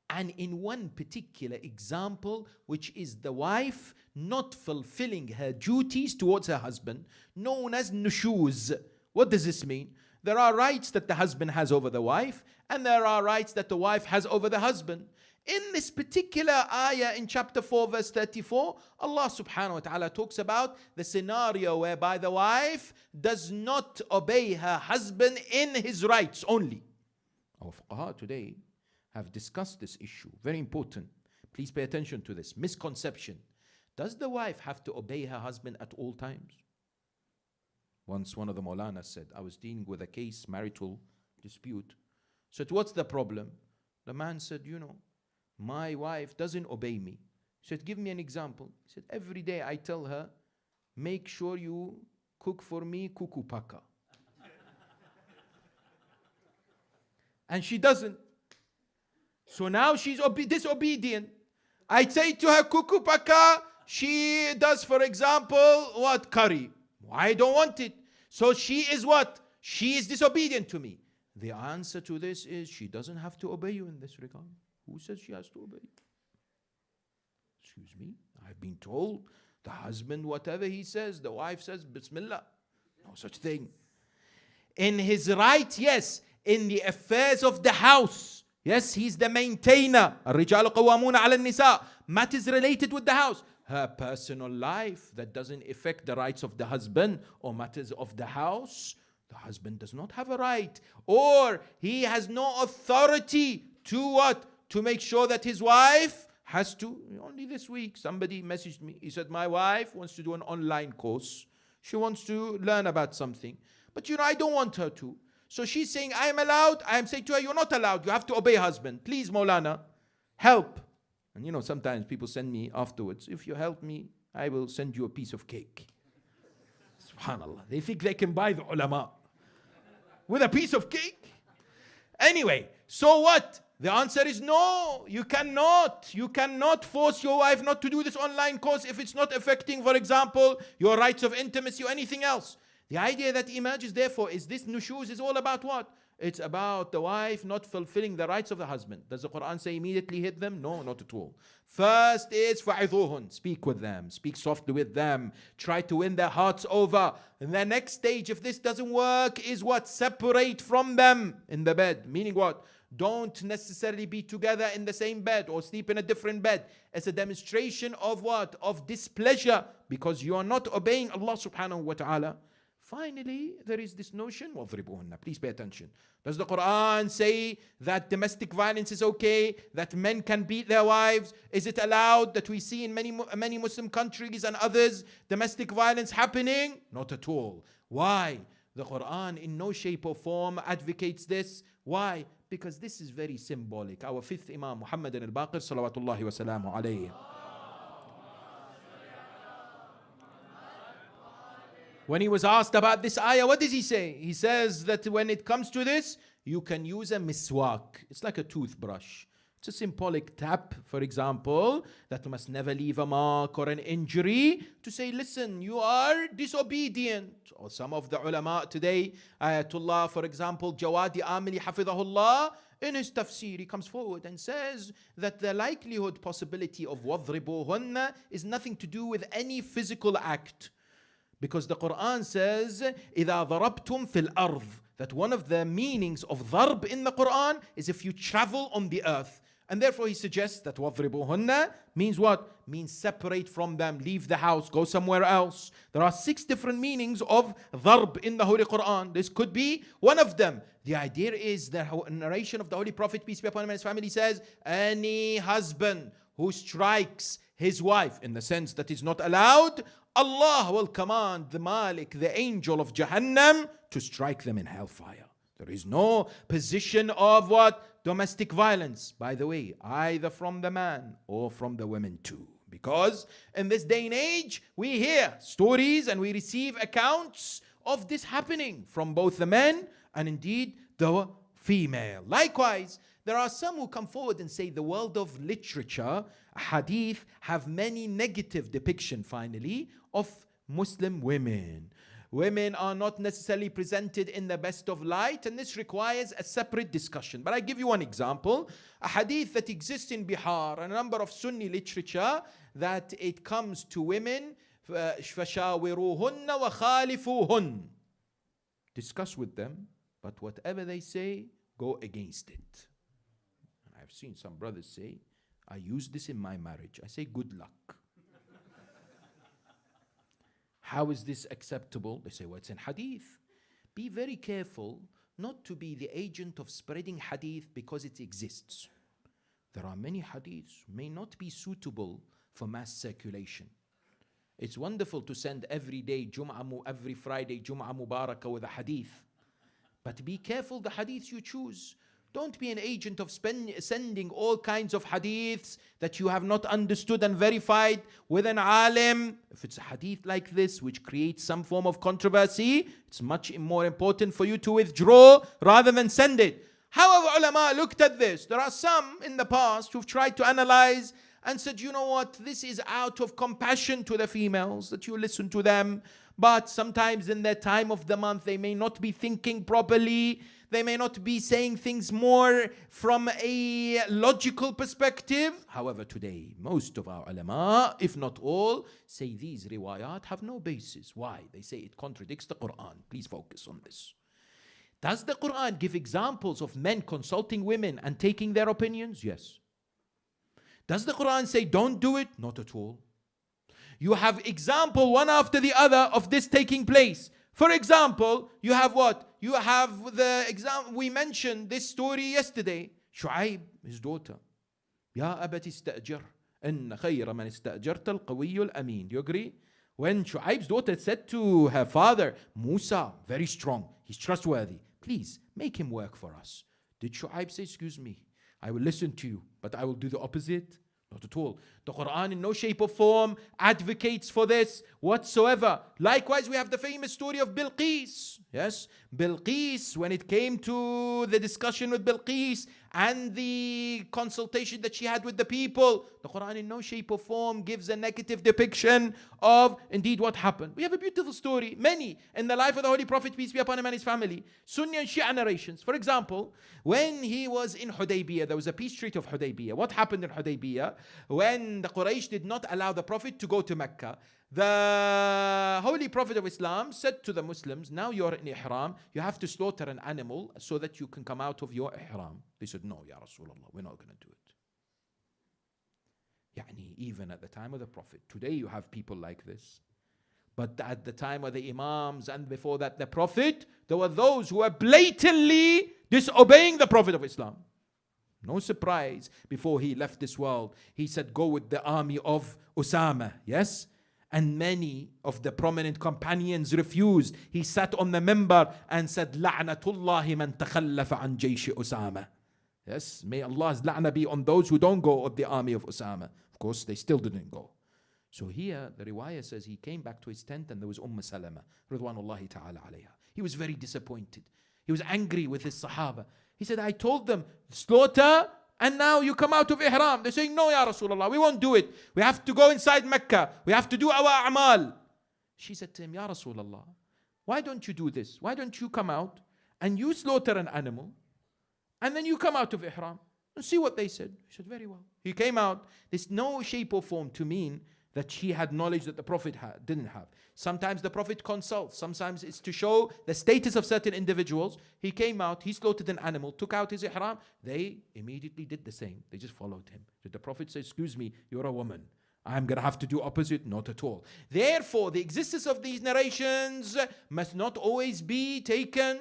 And in one particular example, which is the wife not fulfilling her duties towards her husband, known as nushuz. What does this mean? There are rights that the husband has over the wife, and there are rights that the wife has over the husband. In this particular ayah in chapter 4, verse 34, Allah subhanahu wa ta'ala talks about the scenario whereby the wife does not obey her husband in his rights only. Our fuqaha today have discussed this issue. Very important. Please pay attention to this. Misconception. Does the wife have to obey her husband at all times? Once one of the Maulana said, I was dealing with a case, marital dispute. So what's the problem? The man said, my wife doesn't obey me. He said, give me an example. He said, every day I tell her, make sure you cook for me kuku paka. And she doesn't. So now she's disobedient. I say to her, kuku paka, she does, for example, what? Curry. I don't want it. So she is what? She is disobedient to me. The answer to this is she doesn't have to obey you in this regard. Who says she has to obey you? Excuse me? I've been told the husband, whatever he says, the wife says, Bismillah. No such thing. In his right, yes. In the affairs of the house, yes, he's the maintainer. الرجال قوامون على النساء. Matters related with the house. Her personal life that doesn't affect the rights of the husband or matters of the house, the husband does not have a right. Or he has no authority to what? To make sure that his wife has to. Only this week somebody messaged me. He said, my wife wants to do an online course. She wants to learn about something. But I don't want her to. So she's saying, I am allowed. I am saying to her, you're not allowed. You have to obey husband. Please, Maulana, help. And sometimes people send me afterwards, if you help me, I will send you a piece of cake. Subhanallah. They think they can buy the ulama with a piece of cake. Anyway, so what? The answer is no, you cannot. You cannot force your wife not to do this online course if it's not affecting, for example, your rights of intimacy or anything else. The idea that emerges, therefore, is this nushuz is all about what? It's about the wife not fulfilling the rights of the husband. Does the Quran say immediately hit them? No, not at all. First is فَعِظُوهُنْ, speak with them, speak softly with them, try to win their hearts over. And the next stage, if this doesn't work, is what? Separate from them in the bed. Meaning what? Don't necessarily be together in the same bed or sleep in a different bed. As a demonstration of what? Of displeasure, because you are not obeying Allah subhanahu wa ta'ala. Finally, there is this notion, وَضْرِبُوهُنَّ. Please pay attention. Does the Quran say that domestic violence is okay? That men can beat their wives? Is it allowed that we see in many Muslim countries and others domestic violence happening? Not at all. Why? The Quran in no shape or form advocates this. Why? Because this is very symbolic. Our fifth Imam, Muhammad al-Baqir, salawatullahi wa salamu alayhi. When he was asked about this ayah, what does he say? He says that when it comes to this, you can use a miswak. It's like a toothbrush. It's a symbolic tap, for example, that must never leave a mark or an injury, to say, listen, you are disobedient. Or some of the ulama today, Ayatullah, for example, Jawadi Amili Hafidhahullah, in his tafsir, he comes forward and says that the likelihood, possibility of وَضْرِبُوهُنَّ is nothing to do with any physical act. Because the Quran says, إِذَا ضَرَبْتُمْ فِي الْأَرْضِ, that one of the meanings of dharb in the Quran is if you travel on the earth. And therefore he suggests that وَضْرِبُوهُنَّ means what? Means separate from them, leave the house, go somewhere else. There are 6 different meanings of dharb in the Holy Quran. This could be one of them. The idea is the narration of the Holy Prophet, peace be upon him and his family, says, any husband who strikes his wife, in the sense that is not allowed, Allah will command the Malik, the angel of Jahannam, to strike them in hellfire. There is no position of what? Domestic violence, by the way, either from the man or from the women too. Because in this day and age, we hear stories and we receive accounts of this happening from both the men and indeed the female. Likewise, there are some who come forward and say the world of literature, hadith, have many negative depiction finally of Muslim women. Women are not necessarily presented in the best of light, and this requires a separate discussion. But I give you one example. A hadith that exists in Bihar, a number of Sunni literature, that it comes to women, فَشَاوِرُوهُنَّ وَخَالِفُوهُنَّ. Discuss with them, but whatever they say, go against it. I've seen some brothers say, I use this in my marriage. I say, good luck. How is this acceptable? They say, well, it's in hadith. Be very careful not to be the agent of spreading hadith because it exists. There are many hadiths may not be suitable for mass circulation. It's wonderful to send every day, every Friday, Jum'ah Mubarakah with a hadith. But be careful the hadiths you choose. Don't be an agent of sending all kinds of hadiths that you have not understood and verified with an alim. If it's a hadith like this which creates some form of controversy, it's much more important for you to withdraw rather than send it. However, ulama looked at this. There are some in the past who've tried to analyze and said, you know what, this is out of compassion to the females, that you listen to them. But sometimes in their time of the month, they may not be thinking properly. They may not be saying things more from a logical perspective. However, today, most of our ulama, if not all, say these riwayat have no basis. Why? They say it contradicts the Quran. Please focus on this. Does the Quran give examples of men consulting women and taking their opinions? Yes. Does the Quran say don't do it? Not at all. You have example one after the other of this taking place. For example, you have what? You have the example, we mentioned this story yesterday. Shu'aib, his daughter. Ya abati ista'jir. Inna khayra man ista'jarta al-qawiyyu al-amin. Do you agree? When Shu'aib's daughter said to her father, Musa, very strong, he's trustworthy, please make him work for us. Did Shu'aib say, excuse me, I will listen to you, but I will do the opposite? Not at all. The Quran in no shape or form advocates for this whatsoever. Likewise, we have the famous story of Bilqis. Yes, Bilqis, when it came to the discussion with Bilqis and the consultation that she had with the people, the Quran in no shape or form gives a negative depiction of indeed what happened. We have a beautiful story, many, in the life of the Holy Prophet, peace be upon him and his family. Sunni and Shia narrations. For example, when he was in Hudaybiyah, there was a peace treaty of Hudaybiyah. What happened in Hudaybiyah? When the Quraysh did not allow the Prophet to go to Mecca, the Holy Prophet of Islam said to the Muslims, now you're in Ihram, you have to slaughter an animal so that you can come out of your Ihram. They said, no, Ya Rasulullah, we're not going to do it. Yani, even at the time of the Prophet, today you have people like this. But at the time of the Imams and before that the Prophet, there were those who were blatantly disobeying the Prophet of Islam. No surprise, before he left this world, he said, go with the army of Usama, yes? And many of the prominent companions refused. He sat on the minbar and said, La'natullahi man takhallafa an jayshi Usama. Yes, may Allah's la'na be on those who don't go with the army of Usama. Of course, they still didn't go. So here, the riwayah says he came back to his tent and there was Salama, Ridwanullahi ta'ala alayha. He was very disappointed. He was angry with his Sahaba. He said, I told them, slaughter, And now you come out of ihram. They're saying, no, Ya Rasulullah, we won't do it. We have to go inside Mecca. We have to do our a'mal. She said to him, Ya Rasulullah, why don't you do this? Why don't you come out and you slaughter an animal and then you come out of ihram and see what they said. He said, very well. He came out. There's no shape or form to mean that she had knowledge that the Prophet didn't have. Sometimes the Prophet consults. Sometimes it's to show the status of certain individuals. He came out, he slaughtered an animal, took out his ihram. They immediately did the same. They just followed him. Did the Prophet say, excuse me, you're a woman, I'm going to have to do opposite? Not at all. Therefore, the existence of these narrations must not always be taken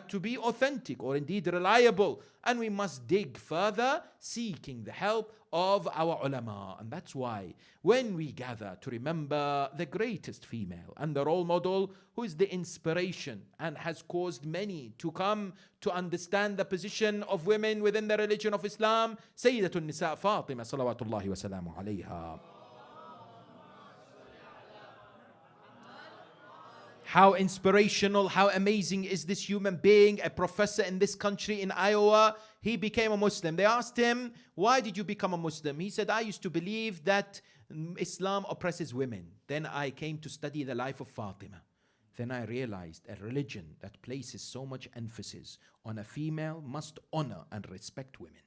to be authentic or indeed reliable. And we must dig further, seeking the help of our ulama. And that's why when we gather to remember the greatest female and the role model who is the inspiration and has caused many to come to understand the position of women within the religion of Islam, Sayyidatun Nisa Fatima salawatullahi wa salamu alayha. How inspirational, how amazing is this human being, a professor in this country in Iowa. He became a Muslim. They asked him, why did you become a Muslim? He said, I used to believe that Islam oppresses women. Then I came to study the life of Fatima. Then I realized a religion that places so much emphasis on a female must honor and respect women.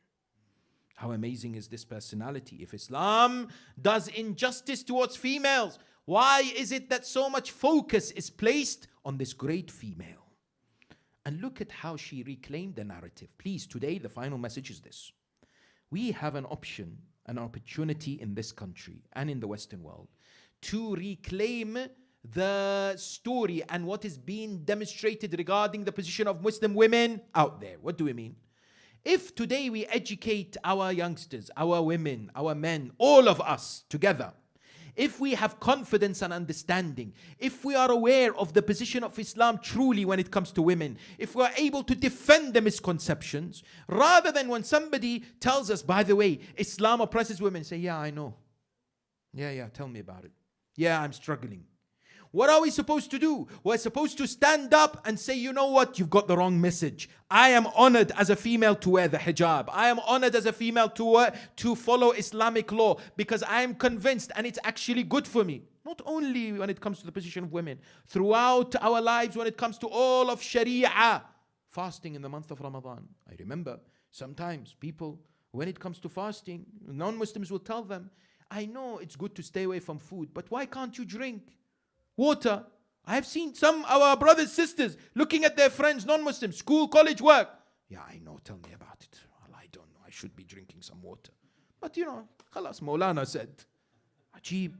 How amazing is this personality? If Islam does injustice towards females, why is it that so much focus is placed on this great female? And look at how she reclaimed the narrative. Please, today the final message is this. We have an option, an opportunity in this country and in the Western world to reclaim the story and what is being demonstrated regarding the position of Muslim women out there. What do we mean? If today we educate our youngsters, our women, our men, all of us together, if we have confidence and understanding, if we are aware of the position of Islam truly when it comes to women, if we are able to defend the misconceptions, rather than when somebody tells us, by the way, Islam oppresses women, say, yeah, I know. Yeah, tell me about it. Yeah, I'm struggling. What are we supposed to do? We're supposed to stand up and say, you know what? You've got the wrong message. I am honored as a female to wear the hijab. I am honored as a female to follow Islamic law because I am convinced and it's actually good for me. Not only when it comes to the position of women, throughout our lives when it comes to all of Sharia. Fasting in the month of Ramadan. I remember sometimes people, when it comes to fasting, non-Muslims will tell them, I know it's good to stay away from food, but why can't you drink water? I have seen some of our brothers, sisters looking at their friends, non-Muslims, school, college, work. Yeah, I know, tell me about it. Well, I don't know, I should be drinking some water. But khalas, Maulana said. Ajib.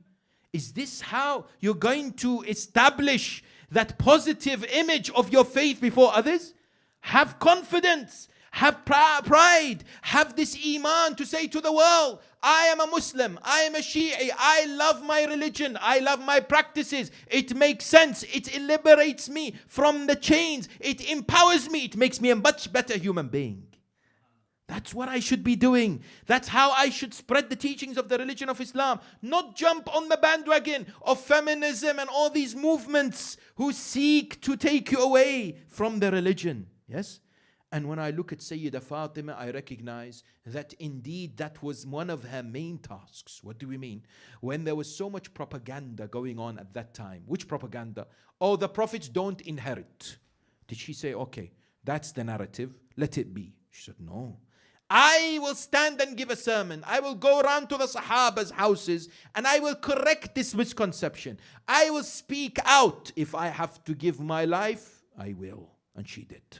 Is this how you're going to establish that positive image of your faith before others? Have confidence. Have pride, have this iman to say to the world, I am a Muslim, I am a Shi'i, I love my religion, I love my practices, it makes sense, it liberates me from the chains, it empowers me, it makes me a much better human being. That's what I should be doing. That's how I should spread the teachings of the religion of Islam. Not jump on the bandwagon of feminism and all these movements who seek to take you away from the religion. Yes? And when I look at Sayyida Fatima, I recognize that indeed that was one of her main tasks. What do we mean? When there was so much propaganda going on at that time. Which propaganda? Oh, the prophets don't inherit. Did she say, okay, that's the narrative, let it be? She said, no. I will stand and give a sermon. I will go around to the Sahaba's houses and I will correct this misconception. I will speak out. If I have to give my life, I will. And she did.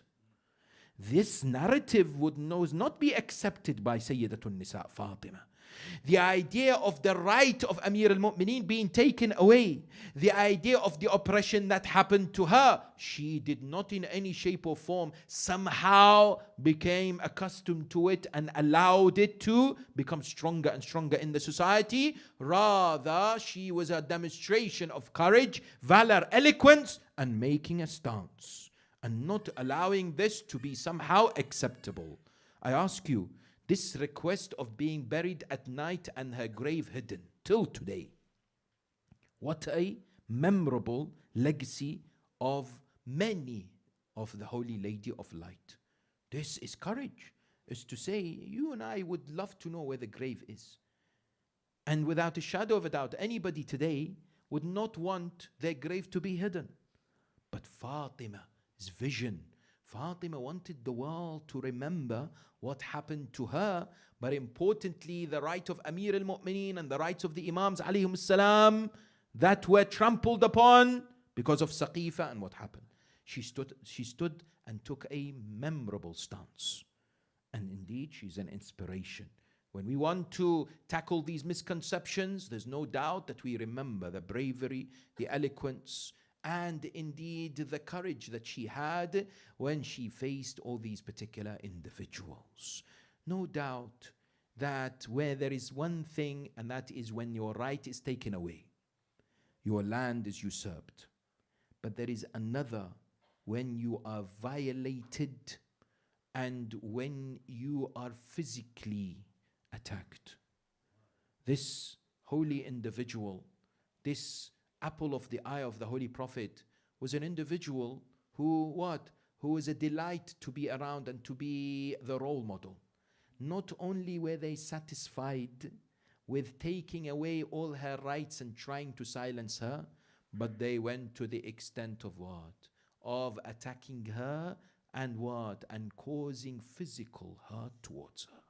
This narrative would not be accepted by Sayyidatun Nisa Fatima. The idea of the right of Amir al-Mu'mineen being taken away, the idea of the oppression that happened to her, she did not in any shape or form somehow became accustomed to it and allowed it to become stronger and stronger in the society. Rather, she was a demonstration of courage, valor, eloquence, and making a stance, and not allowing this to be somehow acceptable. I ask you, this request of being buried at night and her grave hidden till today, what a memorable legacy of many of the Holy Lady of Light. This is courage. is to say, you and I would love to know where the grave is. And without a shadow of a doubt, anybody today would not want their grave to be hidden. But Fatima's vision, Fatima wanted the world to remember what happened to her, but importantly, the right of Amir al-Mu'mineen and the rights of the Imams alayhim salam that were trampled upon because of Saqifa and what happened. She stood and took a memorable stance. And indeed, she's an inspiration. When we want to tackle these misconceptions, there's no doubt that we remember the bravery, the eloquence, and indeed the courage that she had when she faced all these particular individuals. No doubt that where there is one thing, and that is when your right is taken away, your land is usurped. But there is another when you are violated and when you are physically attacked. This holy individual, this apple of the eye of the Holy Prophet, was an individual who was a delight to be around and to be the role model. Not only were they satisfied with taking away all her rights and trying to silence her, but they went to the extent of what? Of attacking her and what? And causing physical hurt towards her.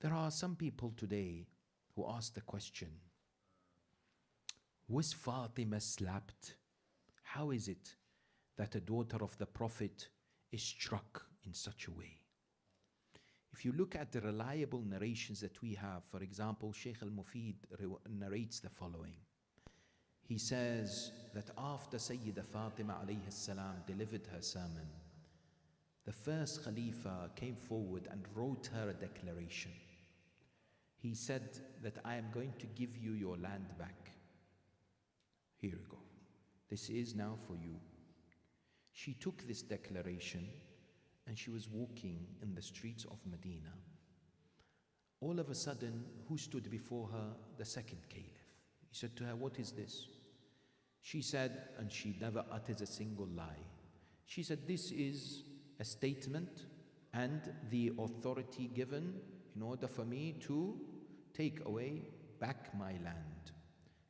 There are some people today who ask the question, was Fatima slapped? How is it that a daughter of the Prophet is struck in such a way? If you look at the reliable narrations that we have, for example, Sheikh al-Mufid narrates the following. He says that after Sayyida Fatima alayhi salam delivered her sermon, the first Khalifa came forward and wrote her a declaration. He said that I am going to give you your land back. Here you go. This is now for you. She took this declaration and she was walking in the streets of Medina. All of a sudden, who stood before her? The second caliph. He said to her, what is this? She said, and she never utters a single lie. She said, this is a statement and the authority given in order for me to take away back my land.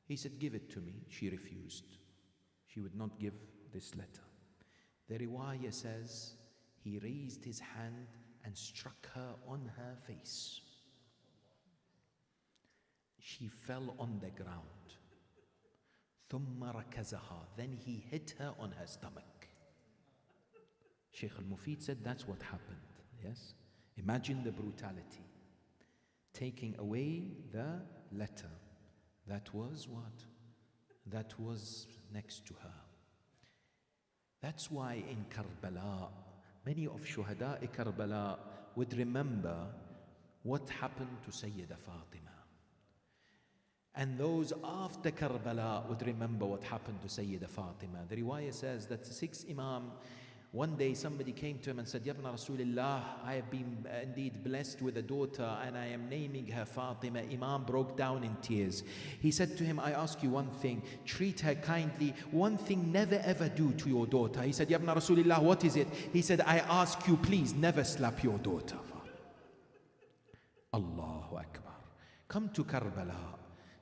He said, give it to me. She refused. She would not give this letter. The riwayah says, he raised his hand and struck her on her face. She fell on the ground. ثُمَّ رَكَزَهَا. Then he hit her on her stomach. Sheikh al-Mufid said that's what happened. Yes? Imagine the brutality. Taking away the letter. That was what? That was next to her. That's why in Karbala, many of Shuhada'i Karbala would remember what happened to Sayyida Fatima. And those after Karbala would remember what happened to Sayyida Fatima. The riwayah says that the sixth Imam, one day somebody came to him and said, Ya ibn Rasulullah, I have been indeed blessed with a daughter and I am naming her Fatima. Imam broke down in tears. He said to him, I ask you one thing, treat her kindly. One thing never ever do to your daughter. He said, Ya ibn Rasulullah, what is it? He said, I ask you, please never slap your daughter. Allahu Akbar. Come to Karbala.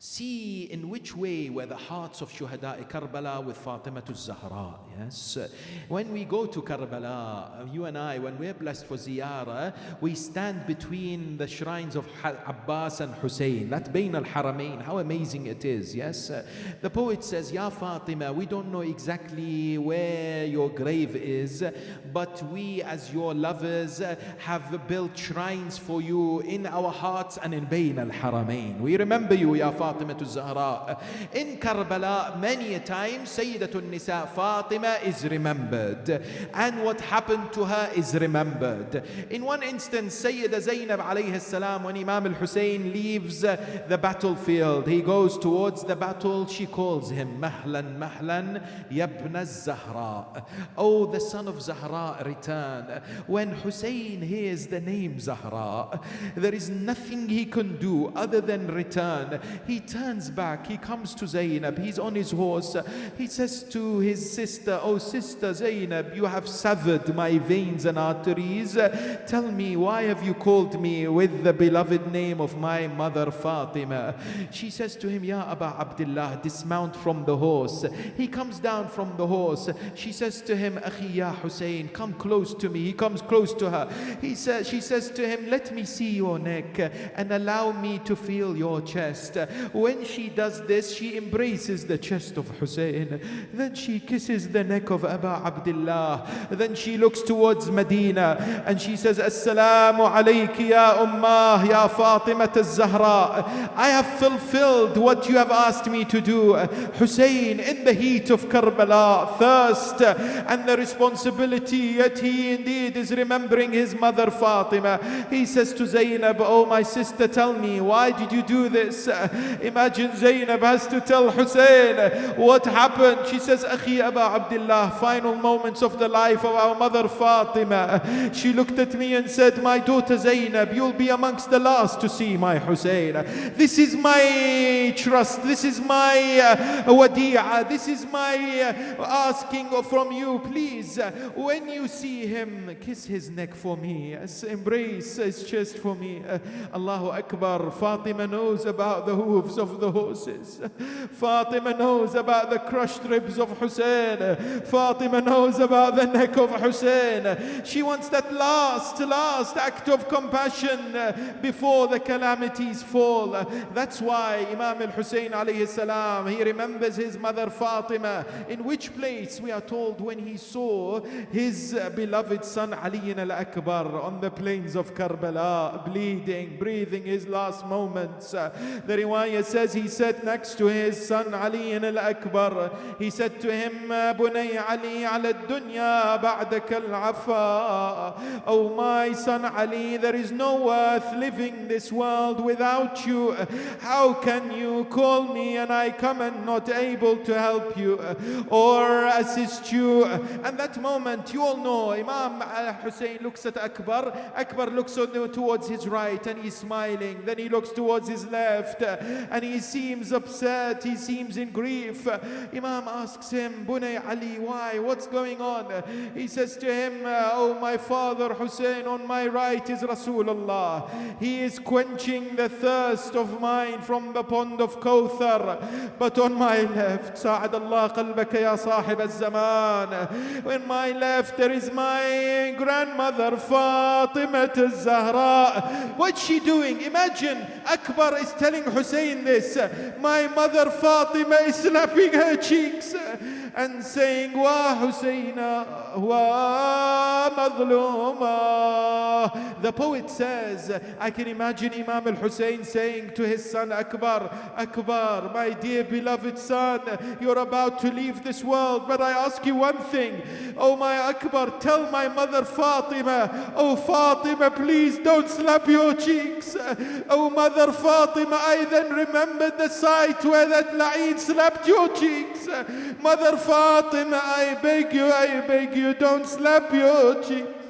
See in which way were the hearts of Shuhada'i Karbala with Fatima al-Zahra. Yes. When we go to Karbala, you and I, when we're blessed for ziyarah, we stand between the shrines of Abbas and Hussein. That Bain al-Haramain. How amazing it is. Yes. The poet says, Ya Fatima, we don't know exactly where your grave is, but we as your lovers have built shrines for you in our hearts and in Bain al-Haramain. We remember you, Ya Fatima al-Zahra. In Karbala, many a time, Sayyidatun Nisa Fatima is remembered. And what happened to her is remembered. In one instance, Sayyida Zainab alayhi salam, when Imam al-Hussein leaves the battlefield, he goes towards the battle, she calls him, Mahlan, Mahlan, Yabna Zahra. Oh, the son of Zahra, return. When Hussein hears the name Zahra, there is nothing he can do other than return. He turns back, he comes to Zainab, he's on his horse. He says to his sister, "Oh sister Zainab, you have severed my veins and arteries. Tell me, why have you called me with the beloved name of my mother Fatima?" She says to him, "Ya Aba Abdullah, dismount from the horse." He comes down from the horse. She says to him, "Akhi ya Hussein, come close to me." He comes close to her. She says to him, "Let me see your neck and allow me to feel your chest." When she does this, she embraces the chest of Hussein. Then she kisses the neck of Aba Abdullah. Then she looks towards Medina and she says, "Assalamu alayki ya Ummah, ya Fatima al-Zahra. I have fulfilled what you have asked me to do." Hussein, in the heat of Karbala, thirst and the responsibility, yet he indeed is remembering his mother Fatima. He says to Zainab, "Oh my sister, tell me, why did you do this?" Imagine Zainab has to tell Hussein what happened. She says, "Akhi Aba Abdullah, final moments of the life of our mother Fatima. She looked at me and said, 'My daughter Zainab, you'll be amongst the last to see my Hussein. This is my trust. This is my wadi'a. This is my asking from you. Please, when you see him, kiss his neck for me. Embrace his chest for me." Allahu Akbar. Fatima knows about the hooves of the horses. Fatima knows about the crushed ribs of Hussein. Fatima knows about the neck of Hussein. She wants that last act of compassion before the calamities fall. That's why Imam al-Hussein alayhi salam, he remembers his mother Fatima. In which place? We are told when he saw his beloved son Ali al-Akbar on the plains of Karbala, bleeding, breathing his last moments. The riwayah says he sat next to his son Ali al-Akbar. He said to him, "Bunay Ali ala dunya ba'daka al-afa." "Oh my son Ali, there is no worth living this world without you. How can you call me and I come and not able to help you or assist you?" And that moment, you all know, Imam Hussein looks at Akbar. Akbar looks towards his right and he's smiling. Then he looks towards his left and he seems upset. He seems in grief. Imam asks him, "Bunay Ali, why? What's going on?" He says to him, "Oh, my father Hussein, on my right is Rasulullah. He is quenching the thirst of mine from the pond of Kawthar. But on my left, Sa'ad Allah qalbaka ya sahib al-zaman. On my left, there is my grandmother Fatima al-Zahra." What's she doing? Imagine Akbar is telling Hussein this. My mother Fatima is slapping her cheeks and saying, "Wa Husayna wa madluma." The poet says, I can imagine Imam al-Hussein saying to his son Akbar, "Akbar, my dear beloved son, you're about to leave this world, but I ask you one thing. Oh my Akbar, tell my mother Fatima, oh Fatima, please don't slap your cheeks. Oh mother Fatima, I then remembered the sight where that la'een slapped your cheeks. Mother Fatima, I beg you, don't slap your cheeks."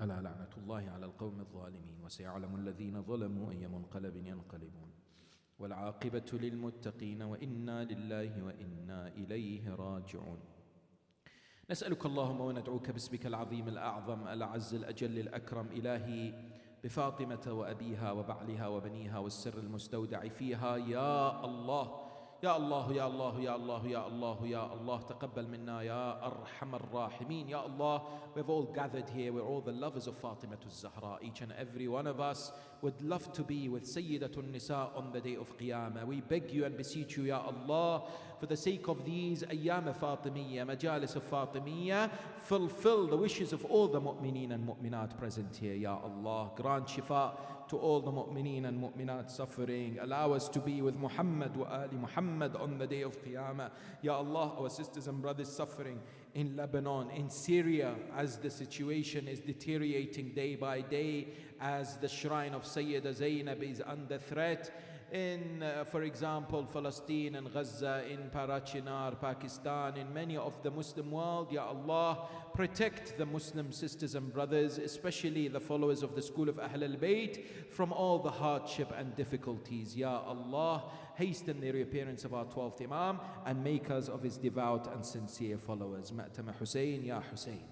ألا لعنة الله على القوم الظالمين وسيعلم الذين ظلموا أي منقلب ينقلبون والعاقبة للمتقين وإنا لله وإنا إليه راجعون. نسألك اللهم وندعوك باسمك العظيم الأعظم الأعز الأجل الأكرم إلهي بفاطمة وأبيها وبعلها وبنيها والسر المستودع فيها. يا الله يا الله يا الله يا الله يا الله يا الله تقبل منا يا أرحم الراحمين. Ya Allah, we've all gathered here, we're all the lovers of Fatima al-Zahra. Each and every one of us would love to be with Sayyidatun Nisa on the day of Qiyamah. We beg you and beseech you, Ya Allah, for the sake of these Ayyame Fatimiyya, Majalis of Fatimiyya, fulfill the wishes of all the mu'mineen and mu'minat present here, Ya Allah. Grant shifa to all the mu'mineen and mu'minat suffering. Allow us to be with Muhammad wa Ali Muhammad on the day of Qiyamah. Ya Allah, our sisters and brothers suffering in Lebanon, in Syria, as the situation is deteriorating day by day, as the shrine of Sayyida Zainab is under threat, in, for example, Palestine and Gaza, in Parachinar, Pakistan, in many of the Muslim world. Ya Allah, protect the Muslim sisters and brothers, especially the followers of the school of Ahl al-Bayt, from all the hardship and difficulties. Ya Allah, hasten the reappearance of our 12th Imam and make us of his devout and sincere followers. Ma'tama Hussein, Ya Hussein.